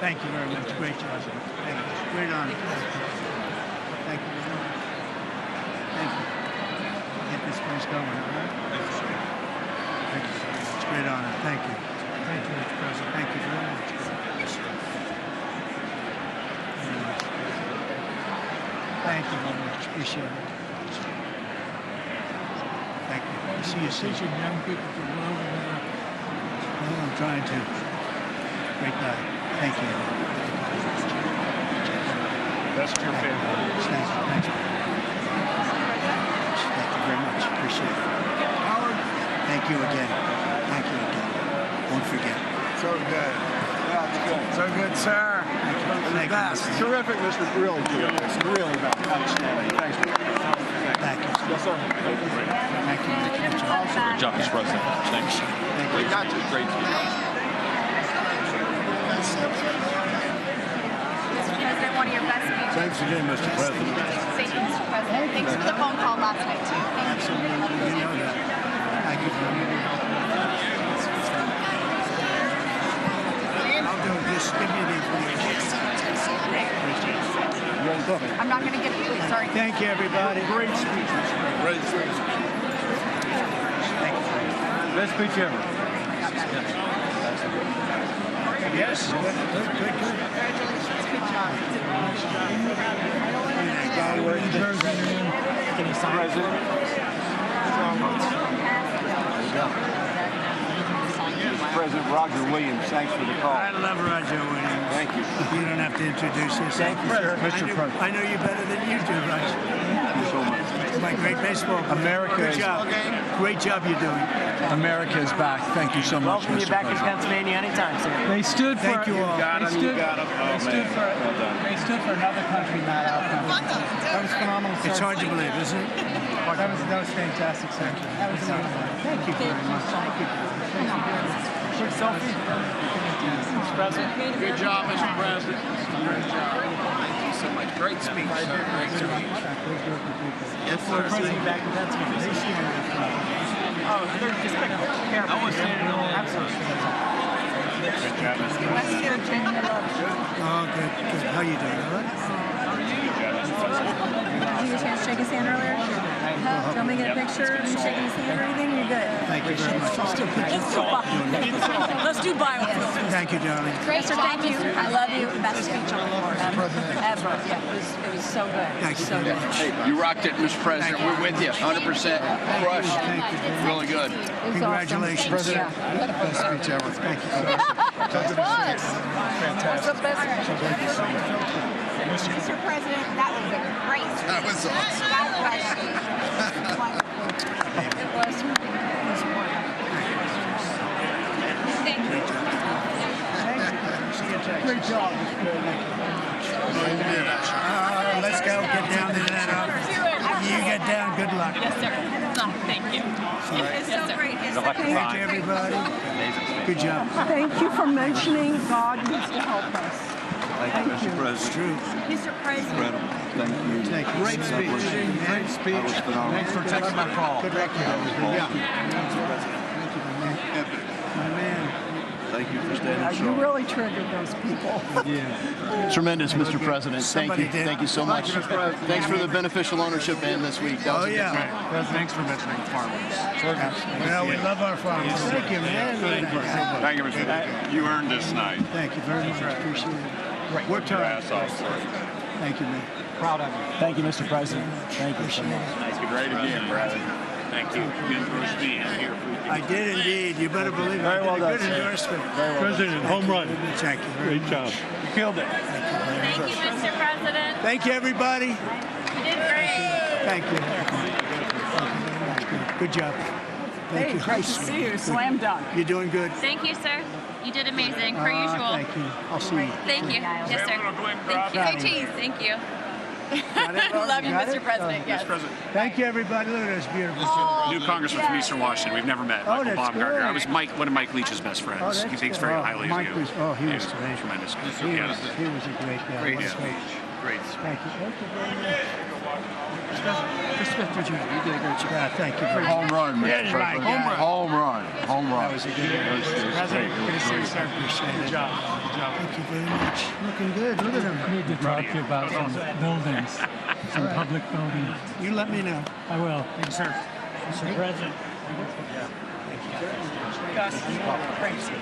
Thank you very much. Great job. Thank you. Great honor. Thank you. Thank you. Get this place going, all right? Thank you, sir. Thank you, sir. It's a great honor. Thank you. Thank you, Mr. President. Thank you very much. Yes, sir. Very much. Thank you very much. Appreciate it. Thank you. I see you soon. Young people to love America. Well, I'm trying to. Great night. Thank you. Best to your family. Thank you. Thank you. Thank you very much. Appreciate it. Howard. Thank you again. Thank you again. Won't forget. So good. Yeah, it's good. So good, sir. Thank you. Best. Terrific, Mr. Really good. It's really outstanding. Thanks. Thank you. Yes, sir. Thank you. Good job. Good job, Mr. President. Thanks. We got you. Great speech. Mr. President, one of your best speeches. Thanks again, Mr. President. Thank you, Mr. President. Thanks for the phone call last night, too. Absolutely. You know that. Thank you very much. I'll do it. Just give me the information. I'm not going to get it. Sorry. Thank you, everybody. Great speech. Great speech. Thank you. Best speech ever. Yes. Good. Congratulations. Good job. Can you sign President Roger Williams, thanks for the call. I love Roger Williams. Thank you. You don't have to introduce yourself. Mr. President. I know you better than you do, Roger. Thank you so much. My great baseball player. America Good is- job. Great job you're doing. America is back. Thank you so much, Welcome you Mr. back in President. Pennsylvania anytime, sir. They stood for. Thank you all. They stood for another country, not our country. That was phenomenal, sir. It's hard to believe, isn't it? That was fantastic, sir. That was Thank you very much. Thank you. quick selfie. Mr. President. Good job, Mr. President. Great job. Thank you so much. Great speech. Great speech. Yes, sir. President back in Pennsylvania. Oh, they're just like careful. I was standing on. Absolutely. Good job, Mr. West Virginia loves you. Oh, good. How you doing? All right? Did you get a chance to shake his hand earlier? Do you want me to get a picture of you shaking his hand or anything? You're good. Thank you very much. Let's do biofilm. Thank you, darling. Great, sir. Thank you. I love you. Best speech on the floor ever. Yeah, it was so good. Thank you. So good. Hey, you rocked it, Mr. President. We're with you, 100%. Crushed. Thank you. Really good. Congratulations. President. Best speech ever. Thank you. What's the best? Mr. President, that was a great speech. That was awesome. God bless you. Wonderful. It was wonderful. Thank you. Great job. Let's go. Get down to that. You get down. Good luck. Yes, sir. Thank you. It's so great. Thank you, everybody. Good job. Thank you for mentioning God needs to help us. Thank you, Mr. It's President. true. Mr. President. Incredible. Thank you. Thank you. Great speech. Great speech. That was phenomenal. Thanks for taking my call. Good record. Yeah. My man. Thank you for standing You strong. really triggered those people. Tremendous, Mr. President. Thank Somebody you. did. Thank you so much. Thanks for the beneficial ownership ban this week. That was Oh, a good yeah. one. Thanks for mentioning farmers. Well, we love our farmers. Thank you, man. Thank you, Mr. President. You earned this night. Thank you very much. Appreciate it. Worked hard. Thank you, man. Proud of you. Thank you, Mr. President. Thank you so much. Thank you. Great again, brother. Thank you. Good endorsement here. I did indeed. You better believe it. Very well I done, did a good sir. endorsement. President, home run. Thank you. Great job. You killed it. Thank you, Mr. President. Thank you, everybody. You did great. Thank you. Good job. Thank you. Great to see you. Slam dunk. You're doing good. Thank you, sir. You did amazing, per usual. Thank you. I'll see you. Thank you. Yes, sir. Thank you. Hey, cheese. Thank you. Love you, Mr. President. Yes. Thank you, everybody. Look at this beautiful. New Congressman from Eastern Washington. We've never met. Oh, Michael that's Baumgartner. good. I was one of Mike Leach's best friends. Oh, He that's thinks good. very highly Mike of you. was, he was great. Tremendous. He was a great guy. Great What a speech. Great speech. Thank you. Thank you very much. Mr. Smith, Virginia, you did a great job. Yeah, thank you very much. Home run, Mr. Yeah, my President. God. Home run. Home run. That was a good one. President, good to see you, sir. Appreciate it. Good job. Good job. Thank you very much. Looking good. Look at him. I need to talk to you about some buildings, some public buildings. You let me know. I will. Thank you, sir. Mr. President. Gus, crazy.